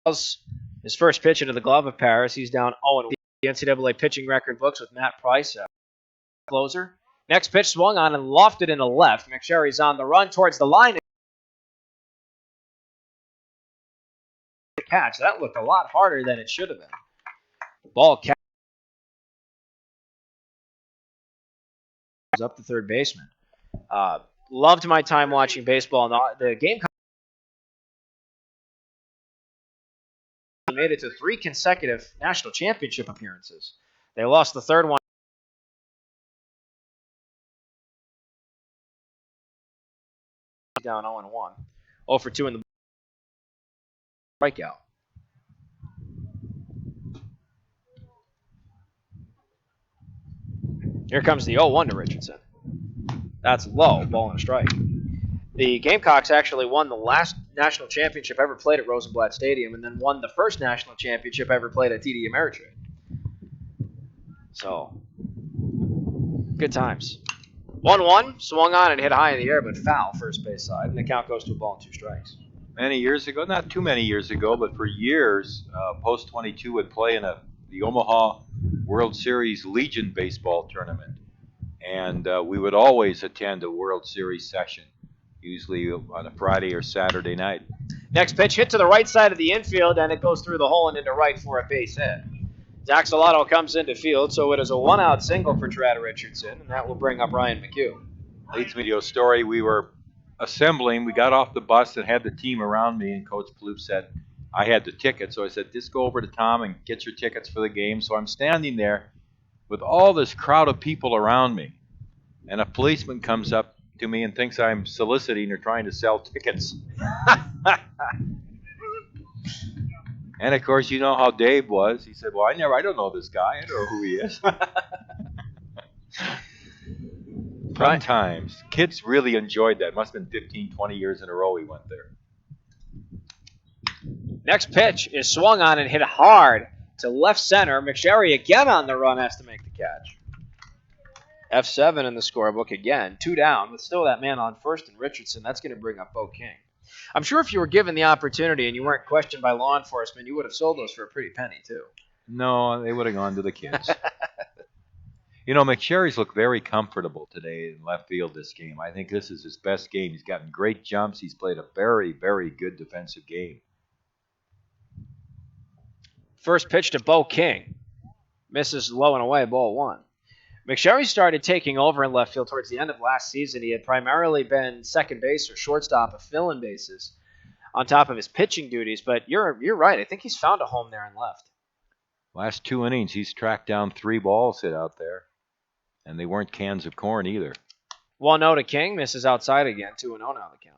His first pitch into the glove of Paris, he's down 0-1. The NCAA pitching record books with Matt Price, closer. Next pitch swung on and lofted into left. McSherry's on the run towards the line. Catch. That looked a lot harder than it should have been. Ball catch up to third baseman. Loved my time watching baseball. The game made it to 3 consecutive national championship appearances. They lost the third one. Down 0-1. 0 for 2 in the strikeout. Here comes the 0-1 to Richardson. That's low, ball and a strike. The Gamecocks actually won the last national championship ever played at Rosenblatt Stadium and then won the first national championship ever played at TD Ameritrade. So, good times. 1-1, swung on and hit high in the air, but foul first base side, and the count goes to a ball and 2 strikes. Many years ago, not too many years ago, but for years, Post 22 would play in the Omaha World Series Legion baseball tournament. And we would always attend a World Series session, usually on a Friday or Saturday night. Next pitch hit to the right side of the infield, and it goes through the hole and into right for a base hit. Zach Salato comes into field, so it is a 1-out single for Trad Richardson, and that will bring up Ryan McHugh. Leads me to a story. We were assembling. We got off the bus and had the team around me, and Coach Plouffe said I had the ticket. So I said, just go over to Tom and get your tickets for the game. So I'm standing there with all this crowd of people around me, and a policeman comes up to me and thinks I'm soliciting or trying to sell tickets. And of course, you know how Dave was. He said, well, I don't know this guy. I don't know who he is. Fun times. Kids really enjoyed that. Must have been 15, 20 years in a row we went there. Next pitch is swung on and hit hard to left center. McSherry again on the run has to make the catch. F7 in the scorebook again. 2 down, with still that man on first and Richardson. That's going to bring up Bo King. I'm sure if you were given the opportunity and you weren't questioned by law enforcement, you would have sold those for a pretty penny, too. No, they would have gone to the kids. You know, McSherry's looked very comfortable today in left field this game. I think this is his best game. He's gotten great jumps. He's played a very, very good defensive game. First pitch to Bo King. Misses low and away, ball 1. McSherry started taking over in left field towards the end of last season. He had primarily been second base or shortstop of fill-in bases on top of his pitching duties, but you're right. I think he's found a home there in left. Last 2 innings, he's tracked down 3 balls hit out there, and they weren't cans of corn either. 1-0 to King, misses outside again. 2-0 now the count.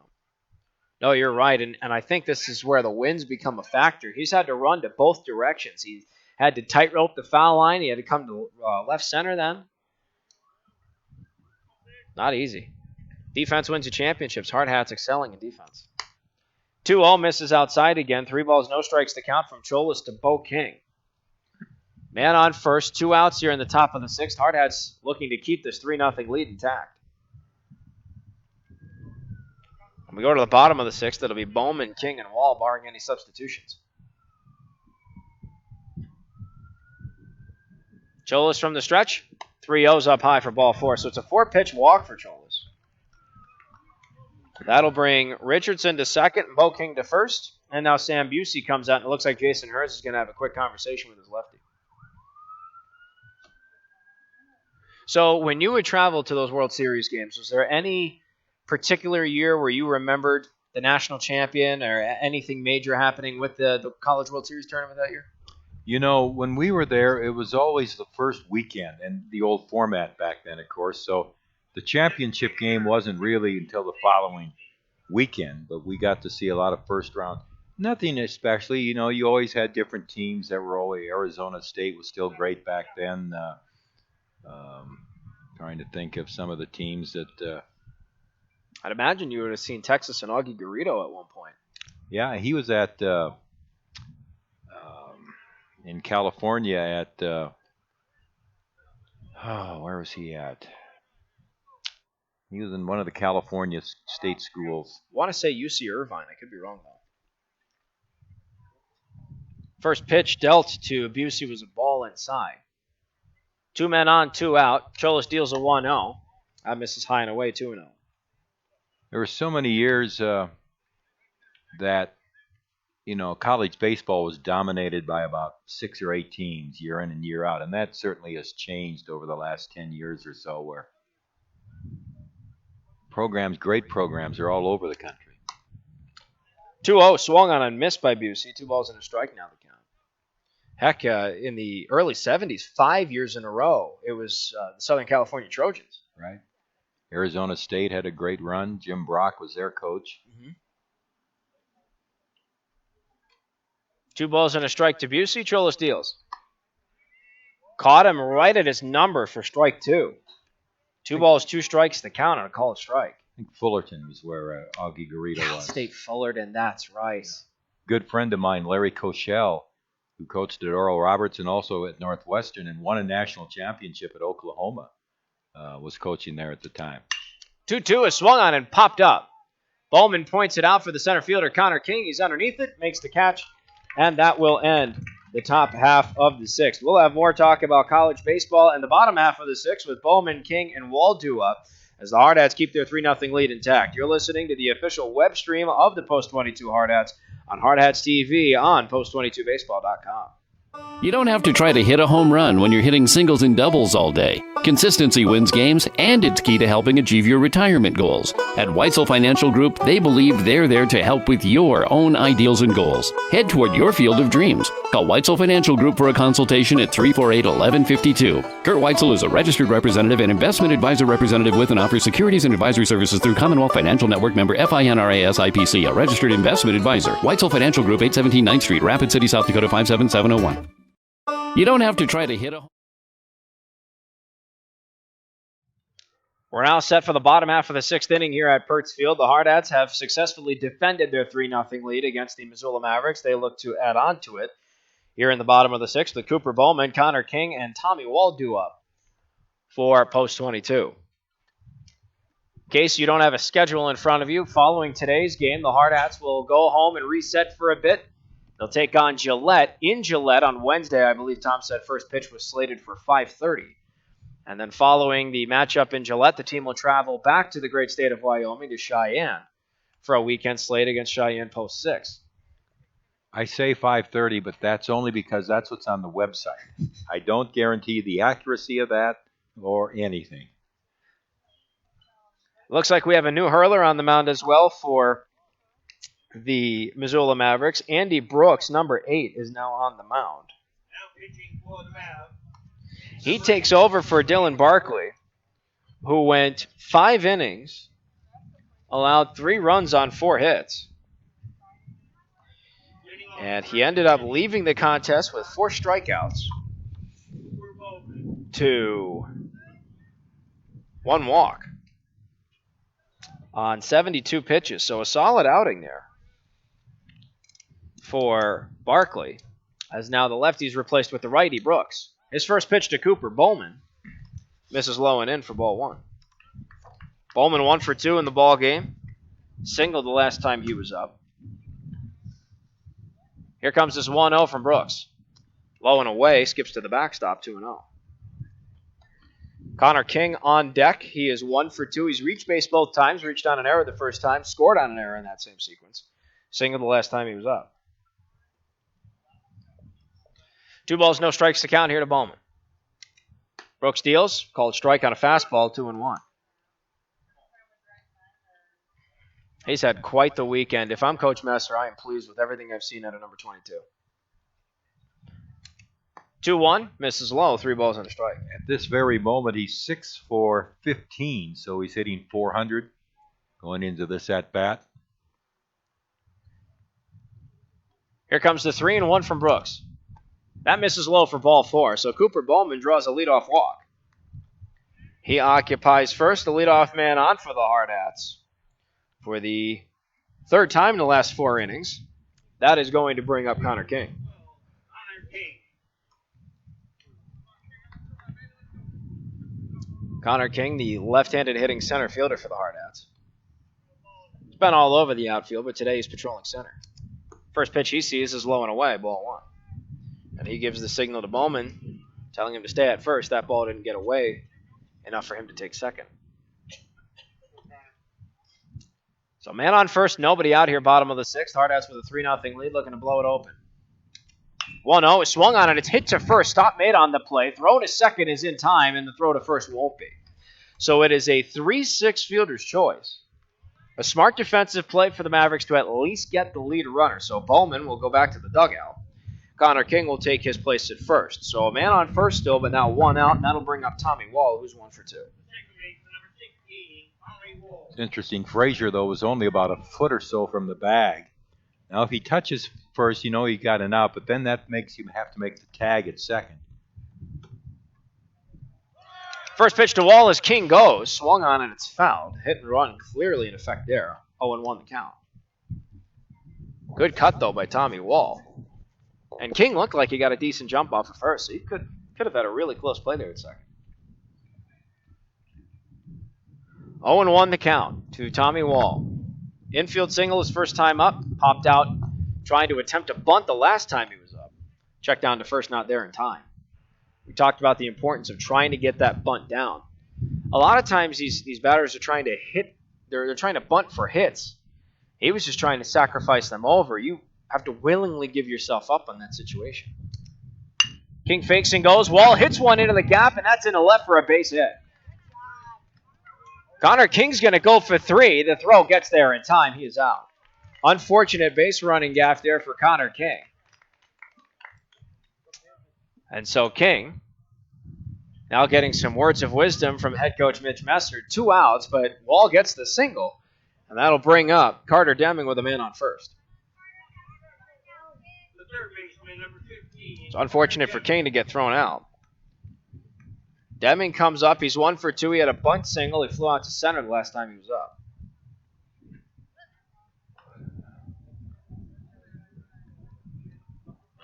No, you're right, and I think this is where the winds become a factor. He's had to run to both directions. He had to tightrope the foul line. He had to come to left center then. Not easy. Defense wins you championships. Hardhats excelling in defense. 2-0 misses outside again. 3 balls, no strikes to count from Cholas to Bo King. Man on first. 2 outs here in the top of the 6th. Hardhats looking to keep this 3-0 lead intact. When we go to the bottom of the 6th, it'll be Bowman, King, and Wall, barring any substitutions. Cholas from the stretch. 3-0's up high for ball 4. So it's a 4-pitch walk for Cholas. That'll bring Richardson to second and Bo King to first. And now Sam Busey comes out, and it looks like Jason Hurst is going to have a quick conversation with his lefty. So when you would travel to those World Series games, was there any particular year where you remembered the national champion or anything major happening with the College World Series tournament that year? You know, when we were there, it was always the first weekend, and the old format back then, of course. So the championship game wasn't really until the following weekend, but we got to see a lot of first round. Nothing especially. You know, you always had different teams that were always. Arizona State was still great back then. Trying to think of some of the teams that I'd imagine you would have seen Texas and Augie Garrido at one point. Yeah, he was at in California at where was he at? He was in one of the California state schools. I want to say UC Irvine. I could be wrong, though. First pitch dealt to Busey was a ball inside. 2 men on, 2 out. Cholos deals a 1-0. That misses high and away, 2-0. There were so many years that, college baseball was dominated by about 6 or 8 teams year in and year out, and that certainly has changed over the last 10 years or so, where great programs are all over the country. 2-0 swung on and missed by Busey. 2 balls and a strike now the count. Heck, in the early 70s, 5 years in a row, it was the Southern California Trojans. Right. Arizona State had a great run. Jim Brock was their coach. Mm-hmm. 2 balls and a strike to Busey. Cholos deals. Caught him right at his number for strike 2. 2 balls, 2 strikes, the count on a called strike. I think Fullerton was where Augie Garrido was. State Fullerton, that's right. Good friend of mine, Larry Koshel, who coached at Oral Roberts and also at Northwestern and won a national championship at Oklahoma, was coaching there at the time. 2-2 is swung on and popped up. Bowman points it out for the center fielder, Connor King. He's underneath it, makes the catch, and that will end the top half of the 6th. We'll have more talk about college baseball and the bottom half of the 6th with Bowman, King, and Waldua as the Hardhats keep their 3-0 lead intact. You're listening to the official web stream of the Post 22 Hardhats on Hardhats-TV on Post22Baseball.com. You don't have to try to hit a home run when you're hitting singles and doubles all day. Consistency wins games, and it's key to helping achieve your retirement goals. At Weitzel Financial Group, they believe they're there to help with your own ideals and goals. Head toward your field of dreams. Call Weitzel Financial Group for a consultation at 348-1152. Kurt Weitzel is a registered representative and investment advisor representative with and offers securities and advisory services through Commonwealth Financial Network member FINRA SIPC, a registered investment advisor. Weitzel Financial Group, 817 9th Street, Rapid City, South Dakota, 57701. You don't have to try to hit a... We're now set for the bottom half of the 6th inning here at Pirtz Field. The Hardhats have successfully defended their 3-0 lead against the Missoula Mavericks. They look to add on to it here in the bottom of the 6th with Cooper Bowman, Connor King, and Tommy Waldua for Post 22. In case you don't have a schedule in front of you, following today's game, the Hardhats will go home and reset for a bit. They'll take on Gillette in Gillette on Wednesday. I believe Tom said first pitch was slated for 5:30. And then following the matchup in Gillette, the team will travel back to the great state of Wyoming to Cheyenne for a weekend slate against Cheyenne Post 6. I say 5:30, but that's only because that's what's on the website. I don't guarantee the accuracy of that or anything. Looks like we have a new hurler on the mound as well for the Missoula Mavericks. Andy Brooks, number 8, is now on the mound. He takes over for Dylan Barkley, who went 5 innings, allowed 3 runs on 4 hits. And he ended up leaving the contest with 4 strikeouts to 1 walk on 72 pitches. So a solid outing there for Barkley, as now the lefty's replaced with the righty Brooks. His first pitch to Cooper Bowman misses low and in for ball 1. Bowman 1 for 2 in the ball game. Singled the last time he was up. Here comes this 1-0 from Brooks. Low and away, skips to the backstop, 2-0. Connor King on deck. He is 1 for 2. He's reached base both times, reached on an error the first time, scored on an error in that same sequence. Singled the last time he was up. 2 balls, no strikes to count here to Bowman. Brooks deals, called strike on a fastball, 2-1. He's had quite the weekend. If I'm Coach Messer, I am pleased with everything I've seen out of number 22. 2-1, misses low, 3 balls and a strike. At this very moment, he's 6 for 15, so he's hitting 400 going into this at-bat. Here comes the 3-1 from Brooks. That misses low for ball 4, so Cooper Bowman draws a leadoff walk. He occupies first, the leadoff man on for the Hardhats for the third time in the last 4 innings. That is going to bring up Connor King. Connor King, the left-handed hitting center fielder for the Hardhats. He's been all over the outfield, but today he's patrolling center. First pitch he sees is low and away, ball 1. And he gives the signal to Bowman, telling him to stay at first. That ball didn't get away enough for him to take second. So man on first, nobody out here, bottom of the 6th. Hardhats with a 3-0 lead, looking to blow it open. 1-0, it's swung on, and it's hit to first. Stop made on the play. Throw to second is in time, and the throw to first won't be. So it is a 3-6 fielder's choice. A smart defensive play for the Mavericks to at least get the lead runner. So Bowman will go back to the dugout. Connor King will take his place at first. So a man on first still, but now 1 out, and that'll bring up Tommy Wall, who's 1 for 2. It's interesting. Frazier, though, was only about a foot or so from the bag. Now, if he touches first, you know he got an out, but then that makes him have to make the tag at second. First pitch to Wall as King goes. Swung on and it's fouled. Hit and run clearly in effect there. 0-1 the count. Good cut, though, by Tommy Wall. And King looked like he got a decent jump off of first, so he could have had a really close play there at second. 0-1 the count to Tommy Wall. Infield single his first time up. Popped out trying to attempt a bunt the last time he was up. Checked down to first, not there in time. We talked about the importance of trying to get that bunt down. A lot of times these batters are trying to hit. They're trying to bunt for hits. He was just trying to sacrifice them over. You have to willingly give yourself up on that situation. King fakes and goes. Wall hits one into the gap, and that's into left for a base hit. Connor King's going to go for 3. The throw gets there in time. He is out. Unfortunate base running gaff there for Connor King. And so King, now getting some words of wisdom from head coach Mitch Messer. 2 outs, but Wall gets the single. And that'll bring up Carter Deming with a man on first. It's unfortunate for King to get thrown out. Deming comes up. He's 1 for 2. He had a bunt single. He flew out to center the last time he was up.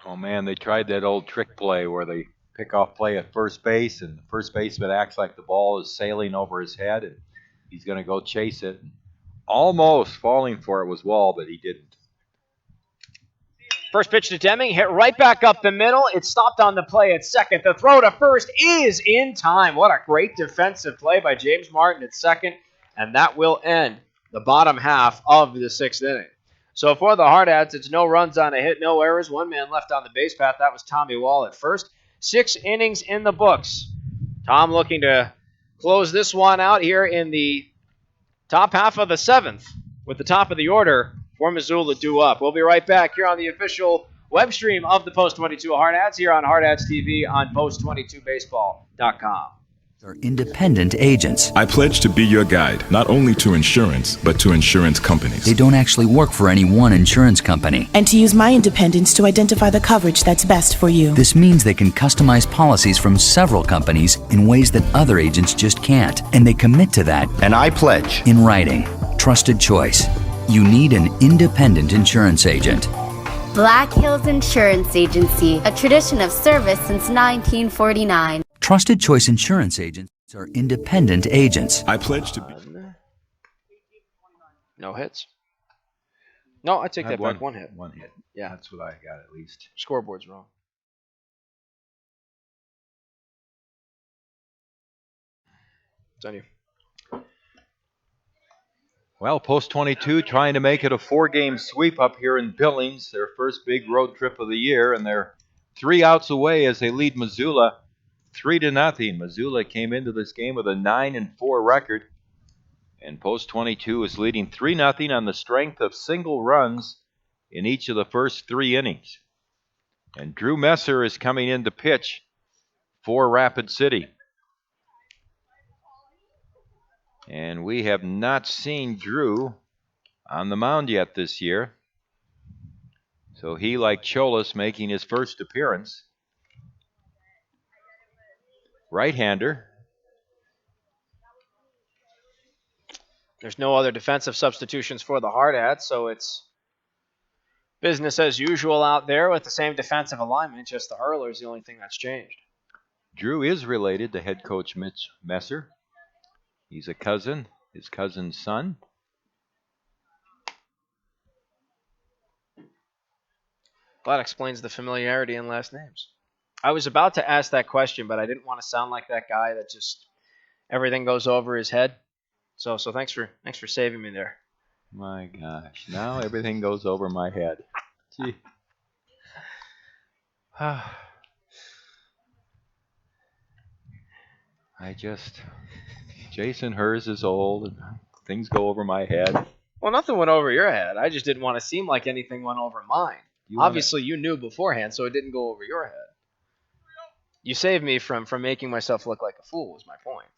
Oh, man, they tried that old trick play where they pick off play at first base, and the first baseman acts like the ball is sailing over his head, and he's going to go chase it. Almost falling for it was Wall, but he didn't. First pitch to Deming, hit right back up the middle. It stopped on the play at second. The throw to first is in time. What a great defensive play by James Martin at second, and that will end the bottom half of the 6th inning. So for the Hardhats, it's no runs on a hit, no errors, 1 man left on the base path. That was Tommy Wall at first. 6 innings in the books. Tom looking to close this one out here in the top half of the 7th with the top of the order for Missoula due up. We'll be right back here on the official web stream of the Post 22 Hardhats here on Hardhats-TV on post22baseball.com. Are independent agents. I pledge to be your guide, not only to insurance, but to insurance companies. They don't actually work for any one insurance company. And to use my independence to identify the coverage that's best for you. This means they can customize policies from several companies in ways that other agents just can't. And they commit to that. And I pledge. In writing. Trusted choice. You need an independent insurance agent. Black Hills Insurance Agency, a tradition of service since 1949. Trusted Choice Insurance agents are independent agents. I pledge to be. No hits. No, I take that back. 1 hit. 1 hit. Yeah. That's what I got at least. Scoreboard's wrong. It's on you. Well, Post 22 trying to make it a 4-game sweep up here in Billings, their first big road trip of the year, and they're 3 outs away as they lead Missoula 3-0. Missoula came into this game with a 9-4 record, and Post 22 is leading 3-0 on the strength of single runs in each of the first 3 innings. And Drew Messer is coming in to pitch for Rapid City. And we have not seen Drew on the mound yet this year. So he, like Cholas, making his first appearance. Right-hander. There's no other defensive substitutions for the Hardhats, so it's business as usual out there with the same defensive alignment, just the hurler is the only thing that's changed. Drew is related to head coach Mitch Messer. He's a cousin, his cousin's son. That explains the familiarity in last names. I was about to ask that question, but I didn't want to sound like that guy that just everything goes over his head. So thanks for saving me there. My gosh, now everything goes over my head. Gee. Jason Hers is old and things go over my head. Well, nothing went over your head. I just didn't want to seem like anything went over mine. Obviously, you knew beforehand, so it didn't go over your head. You saved me from making myself look like a fool, was my point.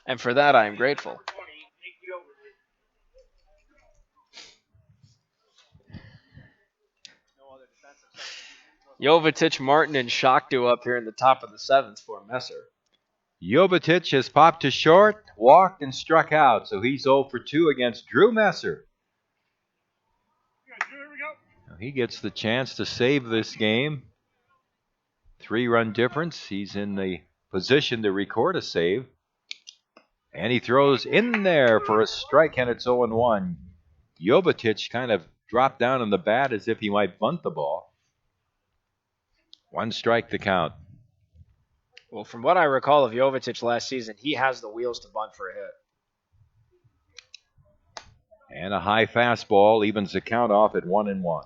And for that, I am grateful. Jovetic, Martin, and Shakdu up here in the top of the 7th for Messer. Jovetic has popped to short, walked, and struck out, so he's 0 for 2 against Drew Messer. Now he gets the chance to save this game. 3-run difference. He's in the position to record a save. And he throws in there for a strike, and it's 0-1. Jovetic kind of dropped down on the bat as if he might bunt the ball. 1 strike to count. Well, from what I recall of Jovetic last season, he has the wheels to bunt for a hit. And a high fastball evens the count off at 1-1.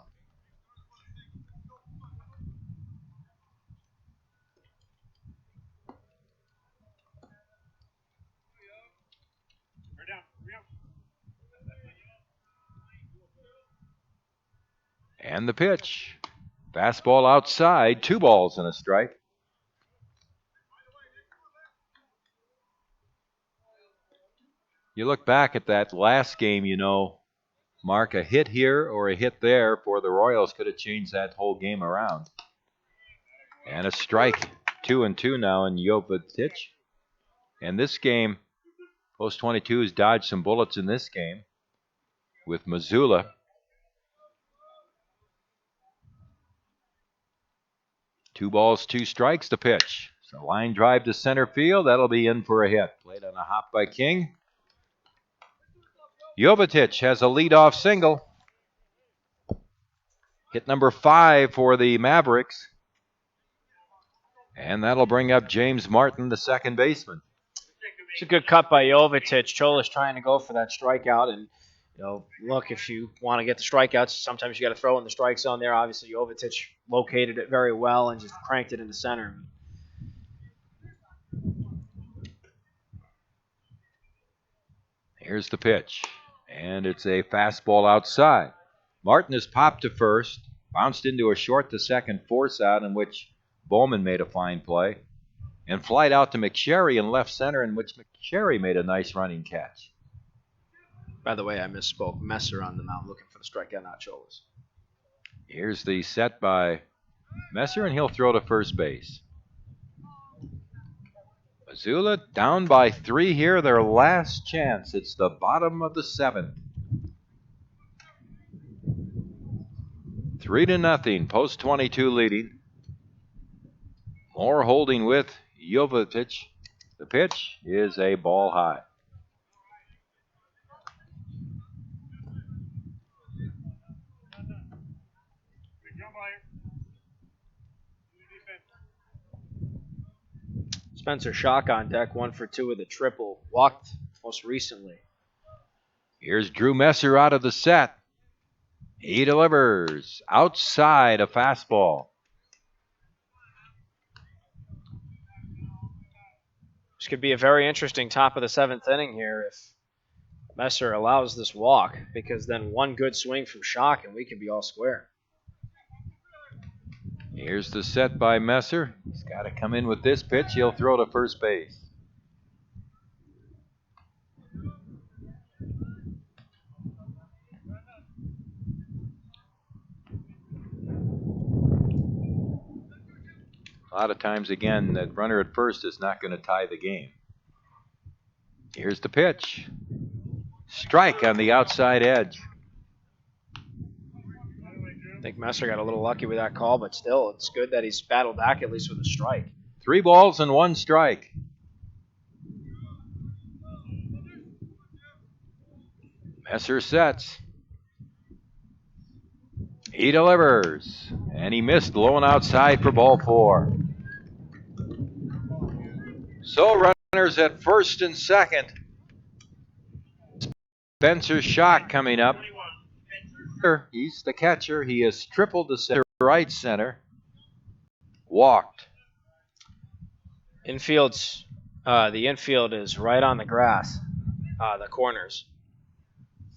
And the pitch. Fastball outside, 2 balls and a strike. You look back at that last game, Mark, a hit here or a hit there for the Royals could have changed that whole game around. And a strike, 2-2 now in Jovetic. And this game, Post 22 has dodged some bullets in this game with Missoula. Two balls, 2 strikes, the pitch. So line drive to center field. That'll be in for a hit. Played on a hop by King. Jovetic has a leadoff single. Hit number 5 for the Mavericks. And that'll bring up James Martin, the second baseman. It's a good cut by Jovetic. Chola's trying to go for that strikeout. And, look, if you want to get the strikeouts, sometimes you got to throw in the strike zone there. Obviously, Jovetic located it very well and just cranked it into center. Here's the pitch. And it's a fastball outside. Martin has popped to first, bounced into a short to second force out in which Bowman made a fine play, and flied out to McSherry in left center in which McSherry made a nice running catch. By the way, I misspoke. Messer on the mound looking for the strikeout, not Cholas. Here's the set by Messer, and he'll throw to first base. Missoula down by 3 here, their last chance. It's the bottom of the 7th. 3-0, Post 22 leading. Moore holding with Jovetic. The pitch is a ball high. Spencer Schock on deck, 1 for 2 with a triple. Walked most recently. Here's Drew Messer out of the set. He delivers outside a fastball. This could be a very interesting top of the 7th inning here if Messer allows this walk, because then one good swing from Schock and we can be all square. Here's the set by Messer. He's got to come in with this pitch. He'll throw to first base. A lot of times, again, that runner at first is not going to tie the game. Here's the pitch. Strike on the outside edge. I think Messer got a little lucky with that call, but still, it's good that he's battled back at least with a strike. 3 balls and 1 strike. Messer sets. He delivers. And he missed, low and outside for ball 4. So runners at first and second. Spencer Schock coming up. He's the catcher. He has tripled to center, right center. Walked. The infield is right on the grass, the corners.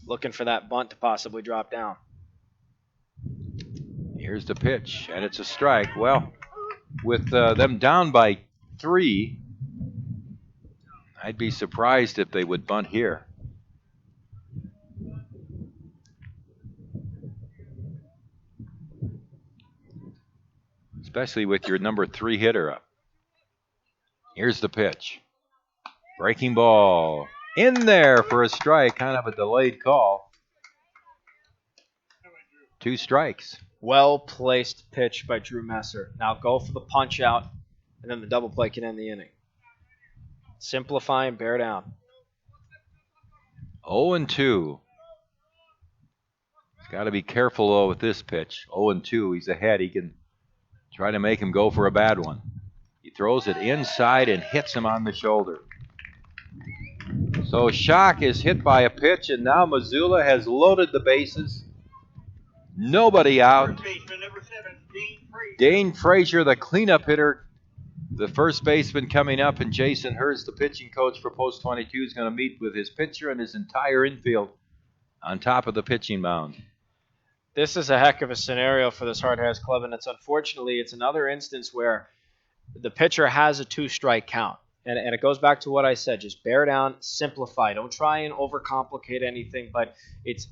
Looking for that bunt to possibly drop down. Here's the pitch, and it's a strike. Well, with them down by 3, I'd be surprised if they would bunt here. Especially with your number 3 hitter up. Here's the pitch. Breaking ball. In there for a strike. Kind of a delayed call. 2 strikes. Well-placed pitch by Drew Messer. Now go for the punch out, and then the double play can end the inning. Simplify and bear down. 0-2. He's got to be careful, though, with this pitch. 0-2. He's ahead. He can try to make him go for a bad one. He throws it inside and hits him on the shoulder. So Schock is hit by a pitch, and now Missoula has loaded the bases. Nobody out. Dane Frazier, the cleanup hitter, the first baseman coming up, and Jason Hurst, the pitching coach for Post 22, is going to meet with his pitcher and his entire infield on top of the pitching mound. This is a heck of a scenario for this Hardhats club, and it's another instance where the pitcher has a 2-strike count. And it goes back to what I said. Just bear down, simplify. Don't try and overcomplicate anything. But it's,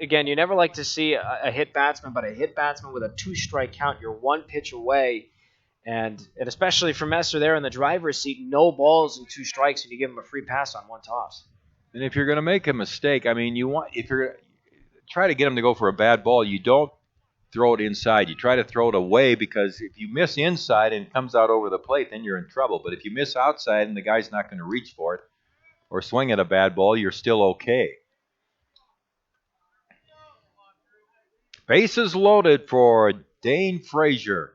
again, you never like to see a hit batsman, but a hit batsman with a 2-strike count, you're 1 pitch away. And especially for Messer there in the driver's seat, no balls and 2 strikes, and you give him a free pass on 1 toss. And if you're going to make a mistake, I mean, if you're going to try to get him to go for a bad ball, you don't throw it inside. You try to throw it away, because if you miss inside and it comes out over the plate, then you're in trouble. But if you miss outside and the guy's not going to reach for it or swing at a bad ball, you're still okay. Bases loaded for Dane Frazier.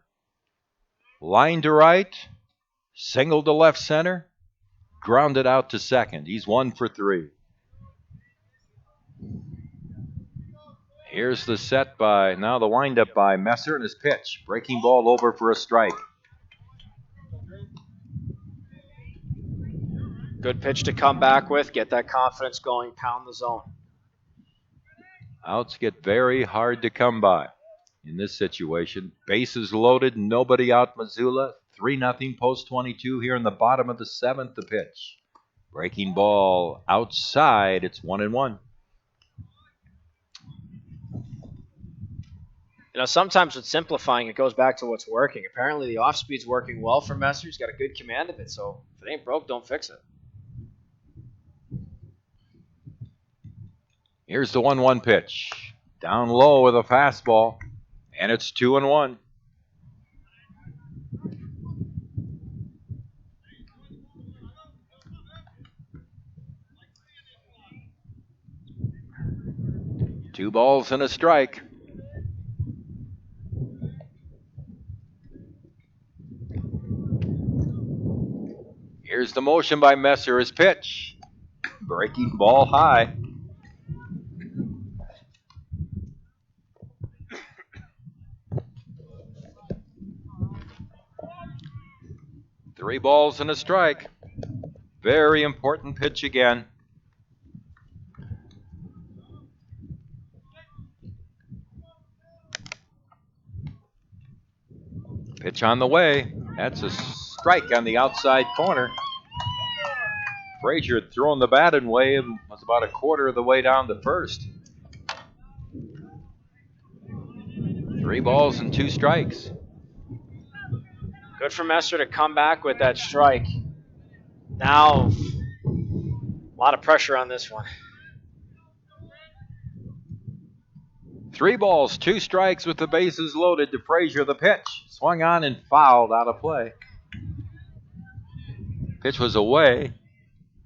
Line to right, single to left center, grounded out to second. He's 1 for 3. Here's the set now the windup by Messer and his pitch. Breaking ball over for a strike. Good pitch to come back with. Get that confidence going. Pound the zone. Outs get very hard to come by in this situation. Bases loaded, nobody out Missoula. 3-0 Post 22 here in the bottom of the 7th. The pitch. Breaking ball outside. It's 1-1. Sometimes with simplifying, it goes back to what's working. Apparently, the off-speed's working well for Messer. He's got a good command of it, so if it ain't broke, don't fix it. Here's the 1-1 pitch. Down low with a fastball, and it's 2-1. Two balls and a strike. Here's the motion by Messer. His pitch. Breaking ball high. Three balls and a strike. Very important pitch again. Pitch on the way. That's a strike on the outside corner. Frazier had thrown the bat in way and was about a quarter of the way down to first. 3 balls and 2 strikes. Good for Messer to come back with that strike. Now, lot of pressure on this one. 3 balls, 2 strikes with the bases loaded to Frazier. The pitch swung on and fouled out of play. Pitch was away.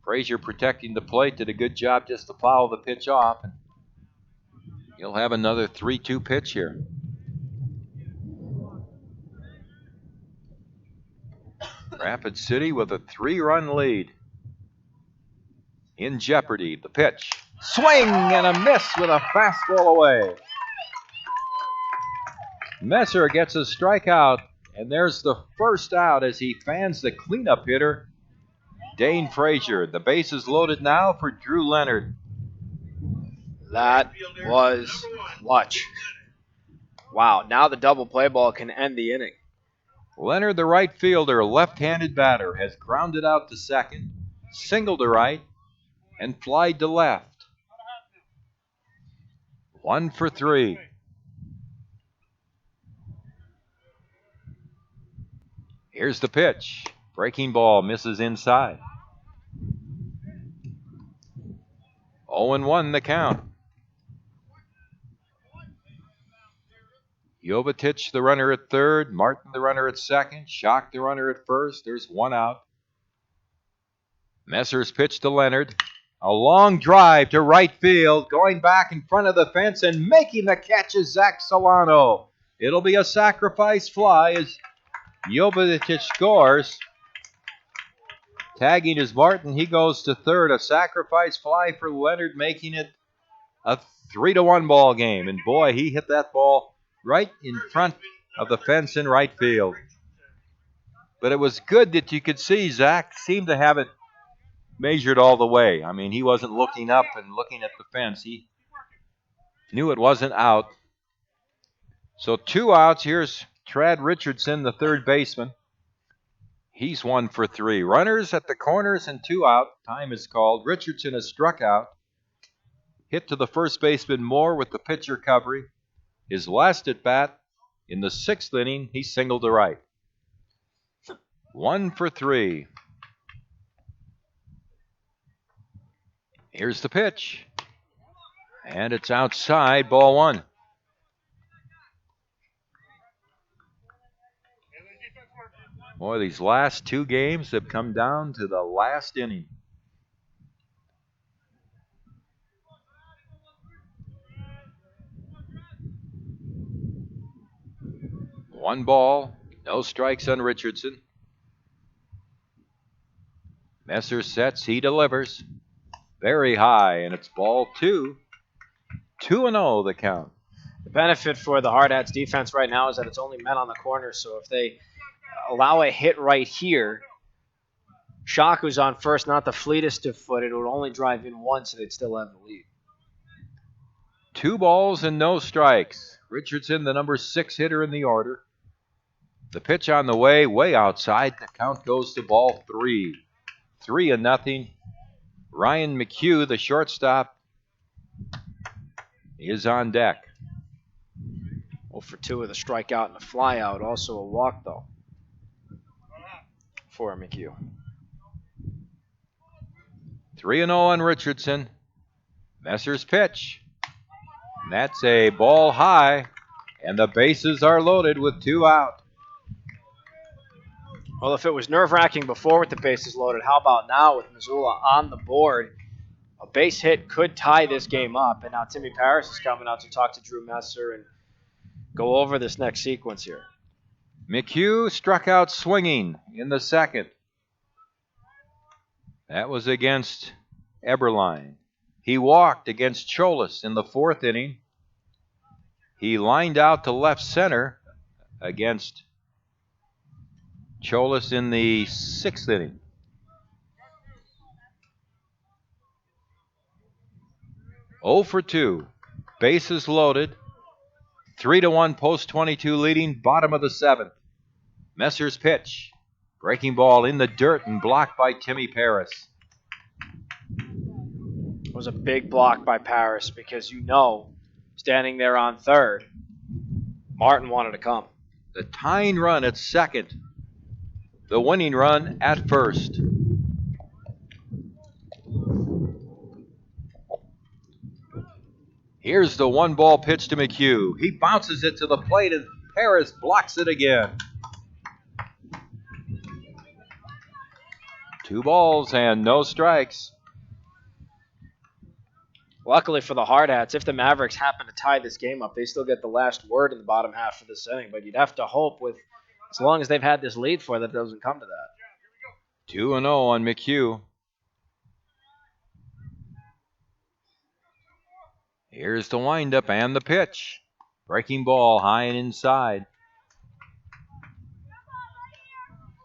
Frazier protecting the plate, did a good job just to foul the pitch off. And he'll have another 3-2 pitch here. Rapid City with a 3-run lead. In jeopardy, the pitch. Swing and a miss with a fastball away. Messer gets a strikeout, and there's the first out as he fans the cleanup hitter, Dane Frazier. The base is loaded now for Drew Leonard. That was clutch. Wow, now the double play ball can end the inning. Leonard, the right fielder, left-handed batter, has grounded out to second, singled to right, and flied to left. 1 for 3. Here's the pitch. Breaking ball misses inside. 0-1 the count. Jovetic, the runner at third. Martin, the runner at second. Schock, the runner at first. There's 1 out. Messer's pitch to Leonard. A long drive to right field. Going back in front of the fence and making the catch is Zach Solano. It'll be a sacrifice fly as Jovetic scores. Tagging is Martin. He goes to third. A sacrifice fly for Leonard, making it a 3-1 ball game. And boy, he hit that ball right in front of the fence in right field. But it was good that you could see Zach seemed to have it measured all the way. I mean, he wasn't looking up and looking at the fence. He knew it wasn't out. So 2 outs. Here's Trad Richardson, the third baseman. He's 1 for 3. Runners at the corners and 2 out. Time is called. Richardson has struck out. Hit to the first baseman Moore with the pitch recovery. His last at bat in the 6th inning, he singled to right. 1 for 3. Here's the pitch. And it's outside, ball 1. Boy, these last 2 games have come down to the last inning. One ball, no strikes on Richardson. Messer sets, he delivers. Very high, and it's ball 2. 2-0 the count. The benefit for the Hardhats defense right now is that it's only men on the corner, so if they allow a hit right here, Schock, who's on first, not the fleetest of foot, it would only drive in 1, so they'd still have the lead. 2 balls and no strikes. Richardson, the number 6 hitter in the order. The pitch on the way outside. The count goes to ball 3. 3-0. Ryan McHugh, the shortstop, is on deck. 0 for 2 with a strikeout and a flyout. Also a walk, though, for McHugh. 3-0 on Richardson. Messer's pitch. And that's a ball high, and the bases are loaded with 2 out. Well, if it was nerve-wracking before with the bases loaded, how about now with Missoula on the board? A base hit could tie this game up, and now Timmy Paris is coming out to talk to Drew Messer and go over this next sequence here. McHugh struck out swinging in the 2nd. That was against Eberline. He walked against Cholas in the 4th inning. He lined out to left center against Cholas in the 6th inning. Oh for 2. Bases loaded. 3-1 post 22 leading, bottom of the 7th. Messer's pitch. Breaking ball in the dirt and blocked by Timmy Paris. It was a big block by Paris because standing there on third, Martin wanted to come. The tying run at second. The winning run at first. Here's the 1-ball pitch to McHugh. He bounces it to the plate, and Pirtz blocks it again. 2 balls and no strikes. Luckily for the Hardhats, if the Mavericks happen to tie this game up, they still get the last word in the bottom half of this inning. But you'd have to hope, with as long as they've had this lead for, that it doesn't come to that. 2-0 on McHugh. Here's the windup and the pitch. Breaking ball high and inside.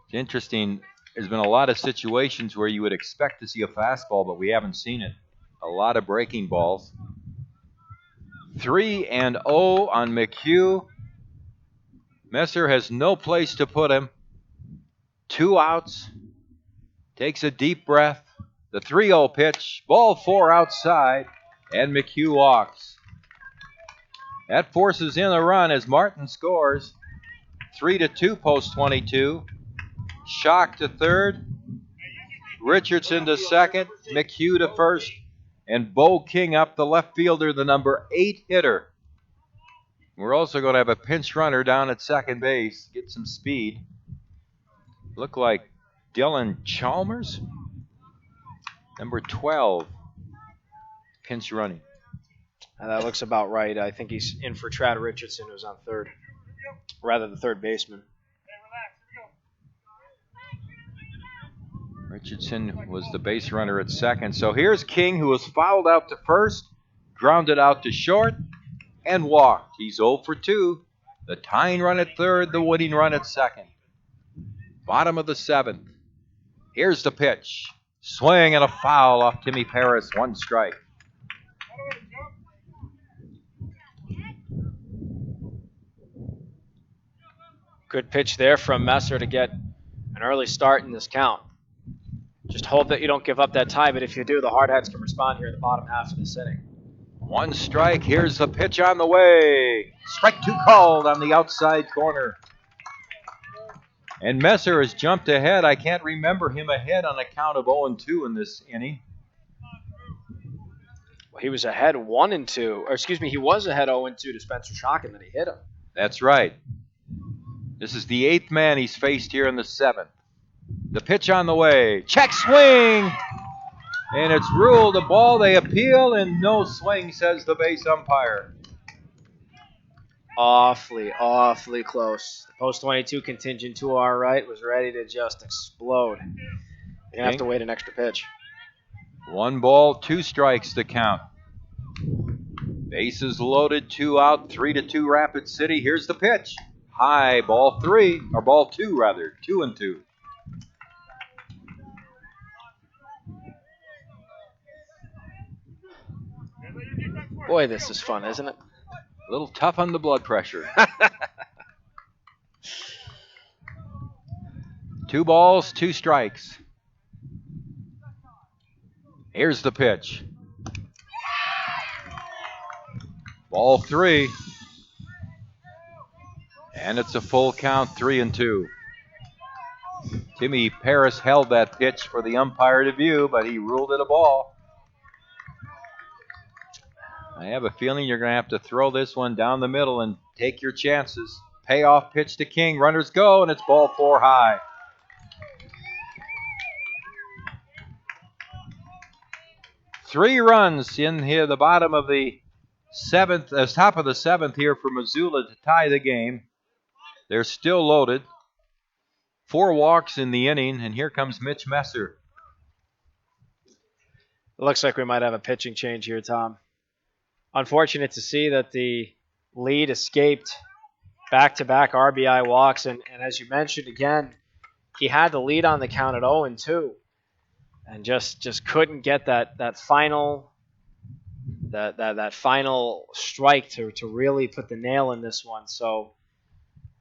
It's interesting. There's been a lot of situations where you would expect to see a fastball, but we haven't seen it. A lot of breaking balls. 3-0 on McHugh. Messer has no place to put him. 2 outs. Takes a deep breath. The 3-0 pitch. Ball 4 outside. And McHugh walks. That forces in a run as Martin scores. 3-2 post 22. Schock to third. Richardson to second. McHugh to first. And Bo King up, the left fielder, the number 8 hitter. We're also going to have a pinch runner down at second base. Get some speed. Look like Dylan Chalmers. Number 12. Pinch running. That looks about right. I think he's in for Trad Richardson, who's on third. Rather, the third baseman. Richardson was the base runner at second. So here's King, who was fouled out to first, grounded out to short, and walked. He's 0 for 2. The tying run at third, the winning run at second. Bottom of the 7th. Here's the pitch. Swing and a foul off Timmy Pirtz. 1 strike. Good pitch there from Messer to get an early start in this count. Just hope that you don't give up that tie, but if you do, the Hardhats can respond here in the bottom half of this inning. 1 strike. Here's the pitch on the way. Strike 2 called on the outside corner. And Messer has jumped ahead. I can't remember him ahead on a count of 0-2 in this inning. Well, he was ahead 1-2. Or excuse me, he was ahead 0-2 to Spencer Schock, and then he hit him. That's right. This is the 8th man he's faced here in the 7th. The pitch on the way. Check swing! And it's ruled a ball. They appeal, and no swing, says the base umpire. Awfully close. The post 22 contingent to our right was ready to just explode. You're going to have to wait an extra pitch. 1 ball, 2 strikes to count. Bases loaded, 2 out, 3-2 Rapid City. Here's the pitch. High, ball 3, or ball 2 rather, 2-2. Boy, this is fun, isn't it? A little tough on the blood pressure. 2 balls, 2 strikes. Here's the pitch. Ball 3. And it's a full count, 3-2. Timmy Pirtz held that pitch for the umpire to view, but he ruled it a ball. I have a feeling you're going to have to throw this one down the middle and take your chances. Payoff pitch to King. Runners go, and it's ball 4 high. Three runs in here, the bottom of the 7th, top of the 7th here for Missoula to tie the game. They're still loaded. 4 walks in the inning, and here comes Mitch Messer. It looks like we might have a pitching change here, Tom. Unfortunate to see that the lead escaped back-to-back RBI walks, and as you mentioned again, he had the lead on the count at 0-2, and just couldn't get that final strike to really put the nail in this one. So,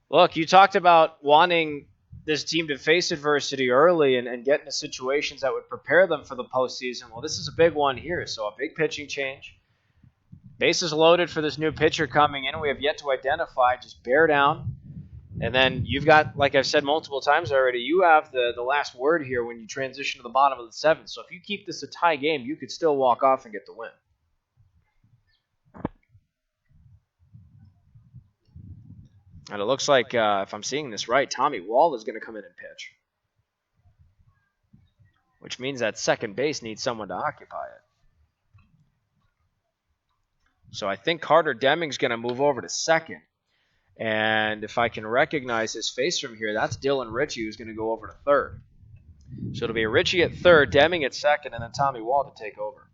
look, you talked about wanting this team to face adversity early and get into situations that would prepare them for the postseason. Well, this is a big one here, so a big pitching change. Bases loaded for this new pitcher coming in. We have yet to identify. Just bear down. And then you've got, like I've said multiple times already, you have the last word here when you transition to the bottom of the 7th. So if you keep this a tie game, you could still walk off and get the win. And it looks like, if I'm seeing this right, Tommy Wall is going to come in and pitch. Which means that second base needs someone to occupy it. So I think Carter Deming's going to move over to second. And if I can recognize his face from here, that's Dylan Ritchie, who's going to go over to third. So it'll be Ritchie at third, Deming at second, and then Tommy Wall to take over.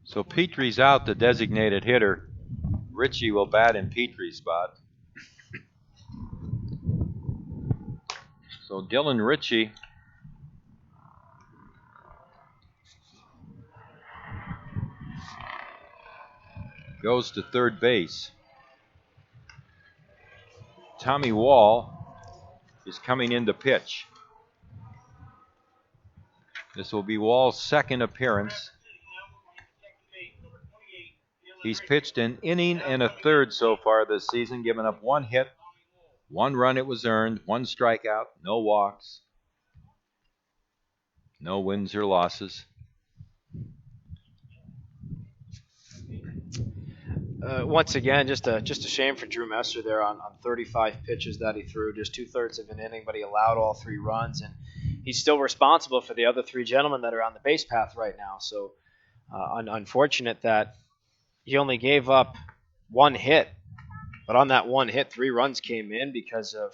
So Petrie's out, the designated hitter. Ritchie will bat in Petrie's spot. So Dylan Ritchie goes to third base. Tommy Wall is coming in to pitch. This will be Wall's second appearance. He's pitched an inning and a third so far this season, giving up 1 hit, 1 run it was earned, 1 strikeout, no walks, no wins or losses. Once again, just a shame for Drew Messer there on 35 pitches that he threw, just 2/3 of an inning, but he allowed all 3 runs, and he's still responsible for the other 3 gentlemen that are on the base path right now. So unfortunate that he only gave up 1 hit, but on that 1 hit, 3 runs came in because of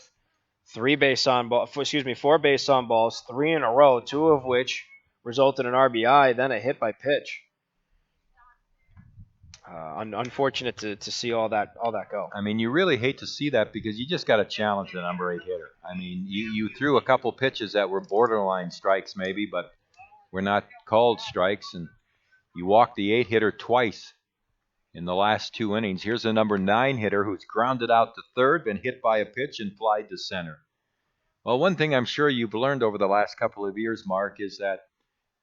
4 base on balls, 3 in a row, 2 of which resulted in RBI, then a hit by pitch. Unfortunate to see all that go. I mean, you really hate to see that because you just got to challenge the number 8 hitter. I mean, you threw a couple pitches that were borderline strikes maybe, but were not called strikes, and you walked the 8 hitter twice in the last 2 innings. Here's the number 9 hitter who's grounded out to third, been hit by a pitch, and flied to center. Well, one thing I'm sure you've learned over the last couple of years, Mark, is that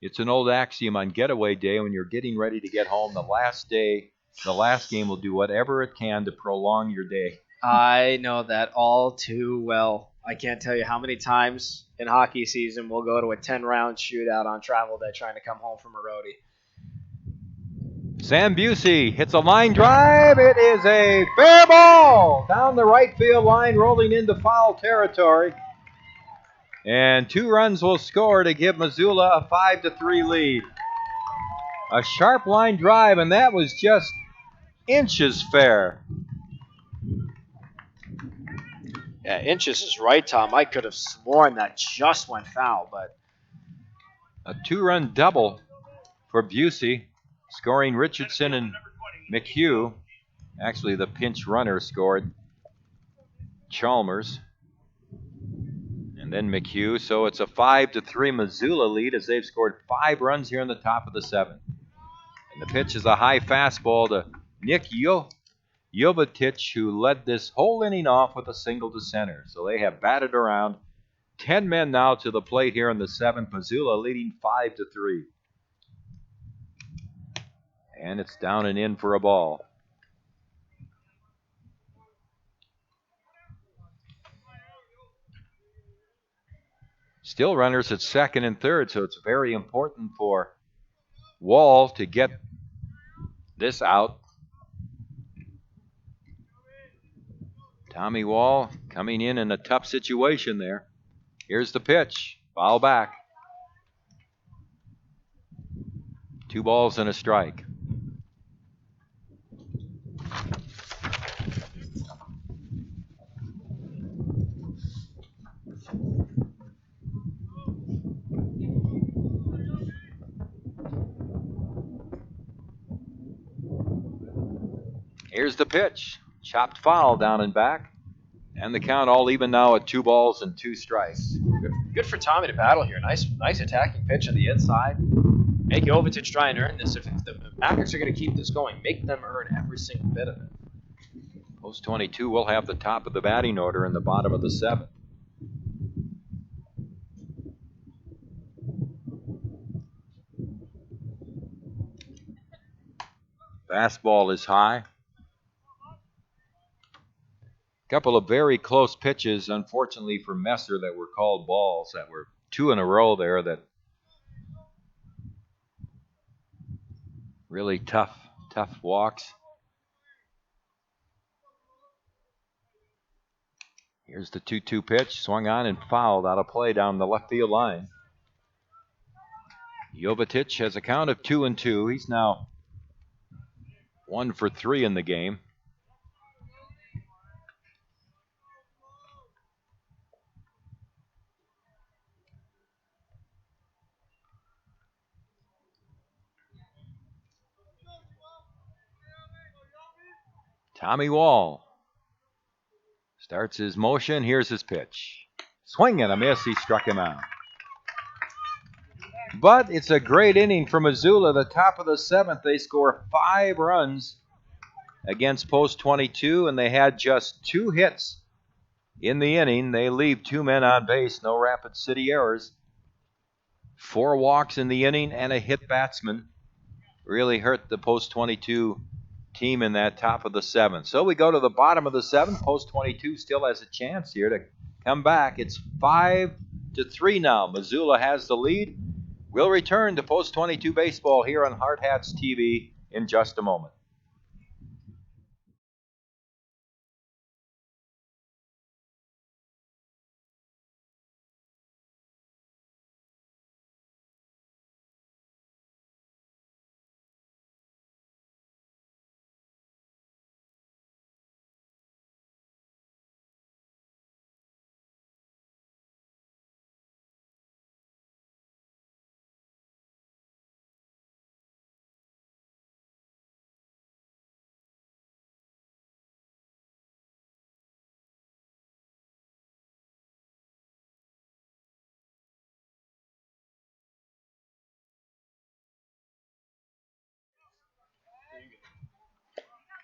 it's an old axiom on getaway day when you're getting ready to get home. The last game will do whatever it can to prolong your day. I know that all too well. I can't tell you how many times in hockey season we'll go to a 10-round shootout on travel day trying to come home from a roadie. Sam Busey hits a line drive. It is a fair ball down the right field line, rolling into foul territory. And 2 runs will score to give Missoula a 5-3 lead. A sharp line drive, and that was just inches fair. Yeah, inches is right, Tom. I could have sworn that just went foul, but a 2-run double for Busey, scoring Richardson and McHugh. Actually, the pinch runner scored Chalmers and then McHugh. So it's a 5-3 Missoula lead as they've scored 5 runs here in the top of the 7th. And the pitch is a high fastball to Nick Jovetic, who led this whole inning off with a single to center. So they have batted around. 10 men now to the plate here in the 7th. Missoula leading 5-3. And it's down and in for a ball. Still runners at second and third, so it's very important for Wall to get this out. Tommy Wall coming in a tough situation there. Here's the pitch. Foul back. 2 balls and a strike. Here's the pitch. Chopped foul down and back. And the count all even now at 2 balls and 2 strikes. Good for Tommy to battle here. Nice attacking pitch on the inside. Make Jovetic try and earn this. If the Mavericks are going to keep this going, make them earn every single bit of it. Post 22 will have the top of the batting order in the bottom of the 7th. Fastball is high. Couple of very close pitches, unfortunately for Messer, that were called balls, that were 2 in a row there, that really tough walks. Here's the 2-2 pitch, swung on and fouled out of play down the left field line. Jovetic has a count of 2-2. He's now 1 for 3 in the game. Tommy Wall starts his motion. Here's his pitch. Swing and a miss. He struck him out. But it's a great inning for Missoula. The top of the 7th, they score 5 runs against Post 22, and they had just 2 hits in the inning. They leave 2 men on base, no Rapid City errors. 4 walks in the inning and a hit batsman. Really hurt the Post 22 team in that top of the 7th. So we go to the bottom of the 7th. Post 22 still has a chance here to come back. It's 5-3 now. Missoula has the lead. We'll return to Post 22 baseball here on Hardhats-TV in just a moment.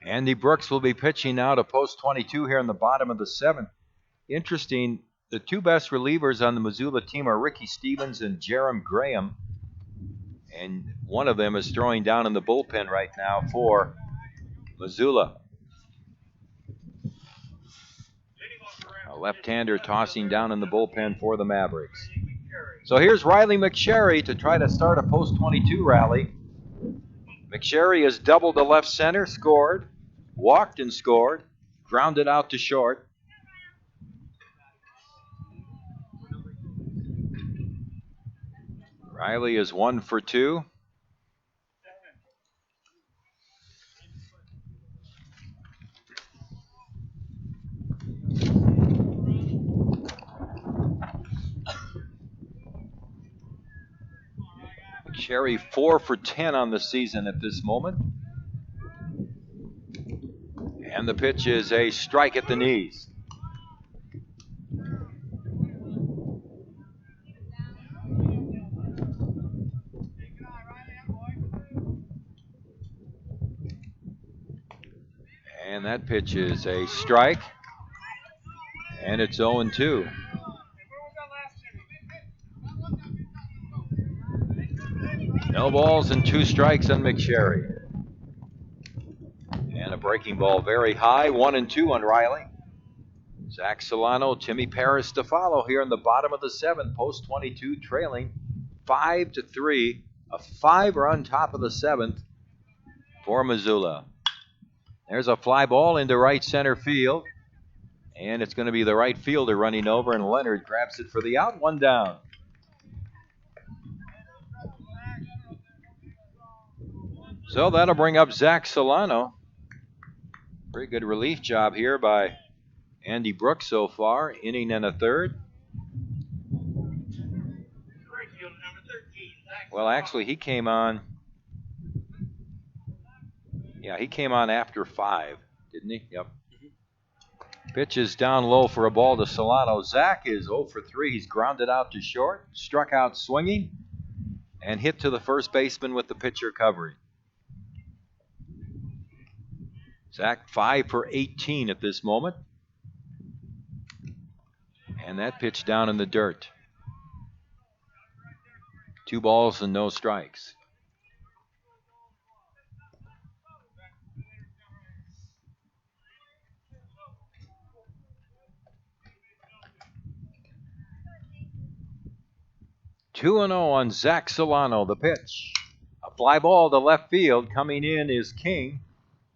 Andy Brooks will be pitching now to Post 22 here in the bottom of the 7th. Interesting, the 2 best relievers on the Missoula team are Ricky Stevens and Jerem Graham. And one of them is throwing down in the bullpen right now for Missoula. A left-hander tossing down in the bullpen for the Mavericks. So here's Riley McSherry to try to start a Post 22 rally. McSherry has doubled the left center, scored, walked and scored, grounded out to short. Riley is 1 for 2. McSherry 4 for 10 on the season at this moment. And the pitch is a strike at the knees. And that pitch is a strike. And it's 0-2. No balls and 2 strikes on McSherry. And a breaking ball very high, 1-2 on Riley. Zach Solano, Timmy Paris to follow here in the bottom of the 7th. Post 22 trailing 5-3. A 5-run top of the 7th for Missoula. There's a fly ball into right center field. And it's going to be the right fielder running over, and Leonard grabs it for the out. 1 down. So that'll bring up Zach Solano. Very good relief job here by Andy Brooks so far. Inning and a third. Well, actually, he came on. Yeah, he came on after 5, didn't he? Yep. Pitch is down low for a ball to Solano. Zach is 0 for 3. He's grounded out to short, struck out swinging, and hit to the first baseman with the pitcher covering. Zach 5 for 18 at this moment. And that pitch down in the dirt. 2 balls and no strikes. 2-0 on Zach Solano. The pitch. A fly ball to left field. Coming in is King,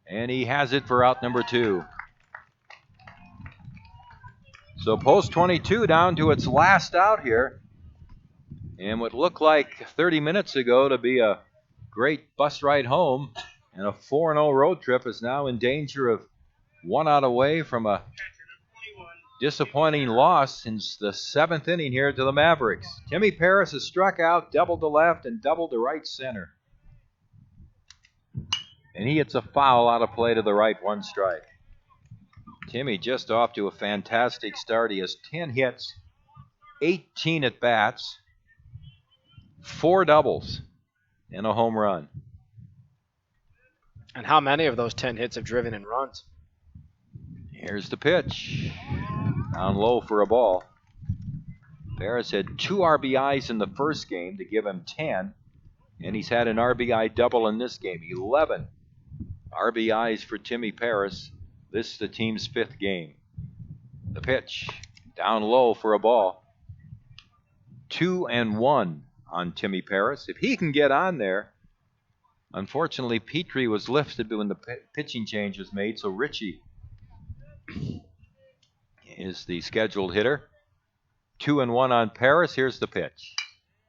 and he has it for out number 2. So post 22 down to its last out here. And what looked like 30 minutes ago to be a great bus ride home and a 4-0 road trip is now in danger of 1 out away from a disappointing loss since the 7th inning here to the Mavericks. Timmy Pirtz has struck out, doubled to left, and doubled to right center. And he hits a foul out of play to the right, 1 strike. Timmy just off to a fantastic start. He has 10 hits, 18 at bats, 4 doubles, and a home run. And how many of those 10 hits have driven in runs? Here's the pitch. Down low for a ball. Pirtz had 2 RBIs in the first game to give him 10, and he's had an RBI double in this game. 11 RBIs for Timmy Pirtz. This is the team's 5th game. The pitch. Down low for a ball. 2-1 on Timmy Pirtz. If he can get on there. Unfortunately, Petrie was lifted when the pitching change was made, so Richie is the scheduled hitter. 2-1 on Pirtz. Here's the pitch.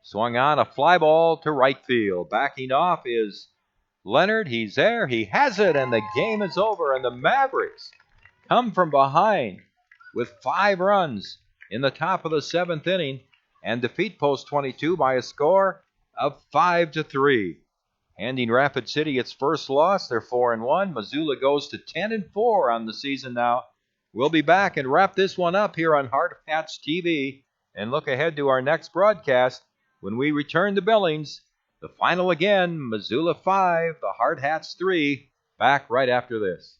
Swung on, a fly ball to right field. Backing off is Leonard. He's there. He has it, and the game is over. And the Mavericks come from behind with 5 runs in the top of the 7th inning and defeat post 22 by a score of 5-3. Handing Rapid City its first loss. They're 4-1. Missoula goes to 10-4 on the season now. We'll be back and wrap this one up here on Hardhats-TV and look ahead to our next broadcast when we return to Billings. The final again, Missoula 5, the Hardhats 3. Back right after this.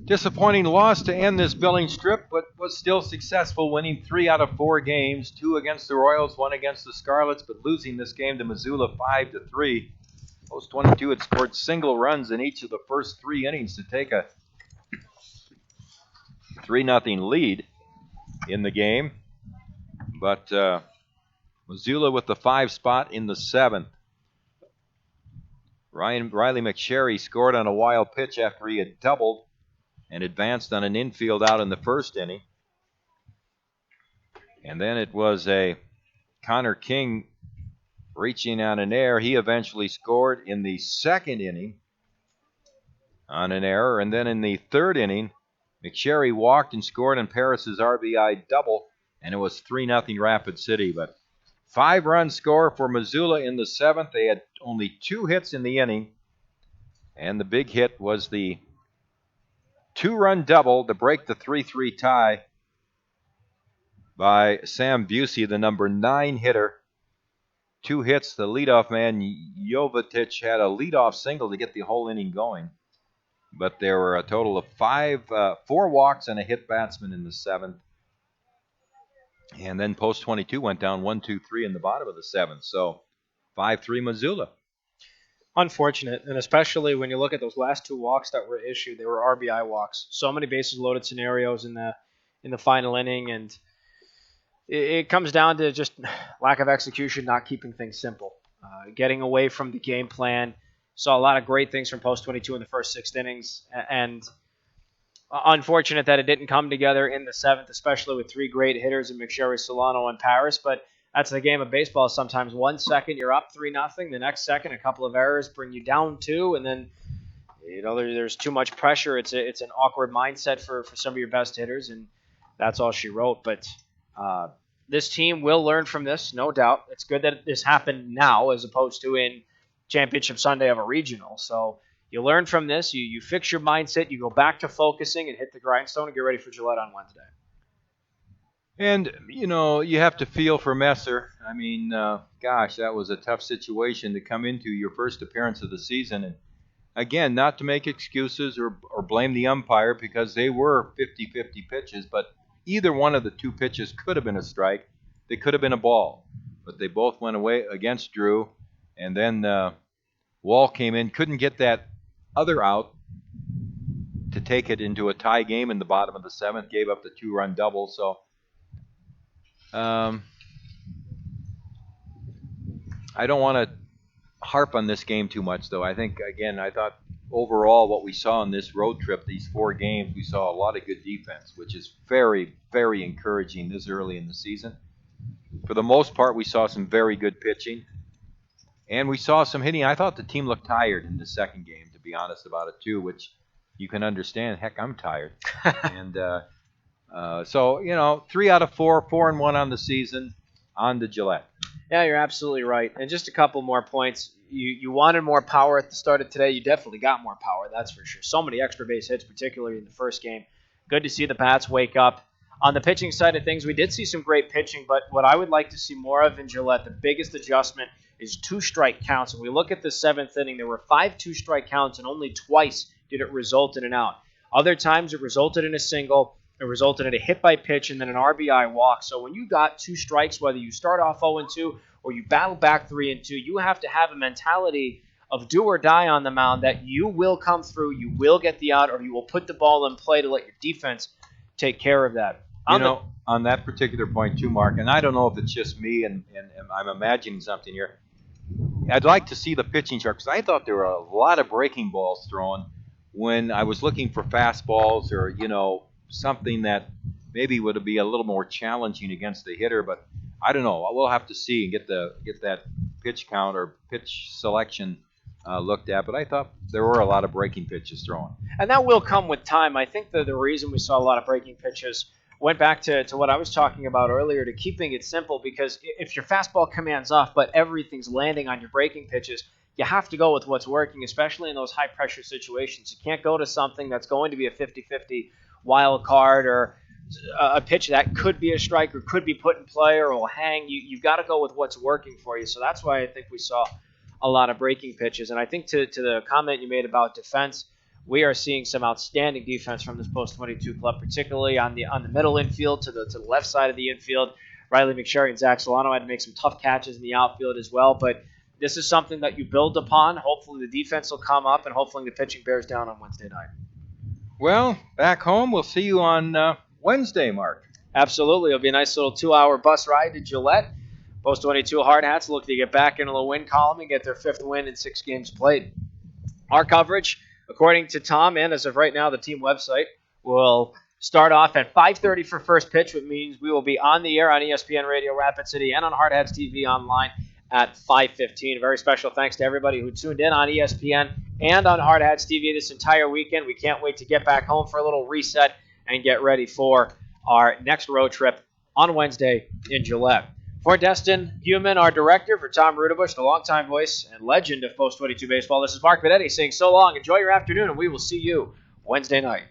Disappointing loss to end this Billings trip, but was still successful, winning 3 out of 4 games, 2 against the Royals, 1 against the Scarlets, but losing this game to Missoula 5-3. Post 22 had scored single runs in each of the first 3 innings to take a 3-0 lead in the game. But Missoula with the 5 spot in the 7th. Riley McSherry scored on a wild pitch after he had doubled and advanced on an infield out in the first inning. And then it was a Connor King reaching on an error. He eventually scored in the 2nd inning on an error. And then in the 3rd inning, McSherry walked and scored on Pirtz's RBI double, and it was 3-0 Rapid City. But 5-run score for Missoula in the 7th. They had only 2 hits in the inning, and the big hit was the 2-run double to break the 3-3 tie by Sam Busey, the number 9 hitter. 2 hits. The leadoff man, Jovetic, had a leadoff single to get the whole inning going. But there were a total of 4 walks and a hit batsman in the 7th. And then post 22 went down 1-2-3 in the bottom of the 7th. So 5-3 Missoula. Unfortunate, and especially when you look at those last 2 walks that were issued, they were RBI walks. So many bases loaded scenarios in the final inning, and it comes down to just lack of execution, not keeping things simple, getting away from the game plan. Saw a lot of great things from post 22 in the first 6 innings, and unfortunate that it didn't come together in the 7th, especially with 3 great hitters in McSherry, Solano, and Pirtz. But that's the game of baseball. Sometimes 1 second you're up 3-0, the next second a couple of errors bring you down 2, and then There's too much pressure. It's an awkward mindset for some of your best hitters, and that's all she wrote. But this team will learn from this, no doubt. It's good that this happened now as opposed to in Championship Sunday of a regional. So you learn from this. You fix your mindset. You go back to focusing and hit the grindstone and get ready for Gillette on Wednesday. And, you have to feel for Messer. I mean, gosh, that was a tough situation to come into your first appearance of the season. And, again, not to make excuses or blame the umpire because they were 50-50 pitches, but either one of the two pitches could have been a strike. They could have been a ball. But they both went away against Drew. And then Wall came in, couldn't get that other out to take it into a tie game in the bottom of the seventh, gave up the 2-run double. So I don't want to harp on this game too much, though. I think, again, I thought overall what we saw in this road trip, these 4 games, we saw a lot of good defense, which is very, very encouraging this early in the season. For the most part, we saw some very good pitching, and we saw some hitting. I thought the team looked tired in the second game, to be honest about it, too, which you can understand. Heck, I'm tired. And so, 3 out of 4, 4-1 on the season, on to Gillette. Yeah, you're absolutely right. And just a couple more points. You wanted more power at the start of today. You definitely got more power, that's for sure. So many extra base hits, particularly in the first game. Good to see the bats wake up. On the pitching side of things, we did see some great pitching, but what I would like to see more of in Gillette, the biggest adjustment is 2-strike counts. When we look at the 7th inning, there were 5 2-strike counts, and only twice did it result in an out. Other times it resulted in a single. It resulted in a hit by pitch and then an RBI walk. So when you got 2 strikes, whether you start off 0-2 or you battle back 3-2, you have to have a mentality of do or die on the mound that you will come through, you will get the out, or you will put the ball in play to let your defense take care of that. On that particular point too, Mark, and I don't know if it's just me and I'm imagining something here. I'd like to see the pitching chart because I thought there were a lot of breaking balls thrown when I was looking for fastballs or, something that maybe would be a little more challenging against the hitter, but I don't know. We'll have to see and get that pitch count or pitch selection looked at. But I thought there were a lot of breaking pitches thrown, and that will come with time. I think that the reason we saw a lot of breaking pitches went back to what I was talking about earlier, to keeping it simple. Because if your fastball commands off, but everything's landing on your breaking pitches, you have to go with what's working, especially in those high pressure situations. You can't go to something that's going to be a 50-50 wild card or a pitch that could be a strike or could be put in play or will hang. You've got to go with what's working for you. So that's why I think we saw a lot of breaking pitches. And I think to the comment you made about defense, we are seeing some outstanding defense from this post-22 club, particularly on the middle infield to the left side of the infield. Riley McSherry and Zach Solano had to make some tough catches in the outfield as well. But this is something that you build upon. Hopefully the defense will come up, and hopefully the pitching bears down on Wednesday night. Well, back home, we'll see you on Wednesday, Mark. Absolutely. It'll be a nice little 2-hour bus ride to Gillette. Post-22 Hardhats look to get back into the win column and get their 5th win in 6 games played. Our coverage, according to Tom, and as of right now, the team website, will start off at 5:30 for first pitch, which means we will be on the air on ESPN Radio Rapid City and on Hardhats-TV online at 5:15. A very special thanks to everybody who tuned in on ESPN and on Hardhats-TV this entire weekend. We can't wait to get back home for a little reset and get ready for our next road trip on Wednesday in Gillette. For Destin Human, our director, for Tom Rudebush, the longtime voice and legend of Post-22 Baseball, this is Mark Benetti saying so long, enjoy your afternoon, and we will see you Wednesday night.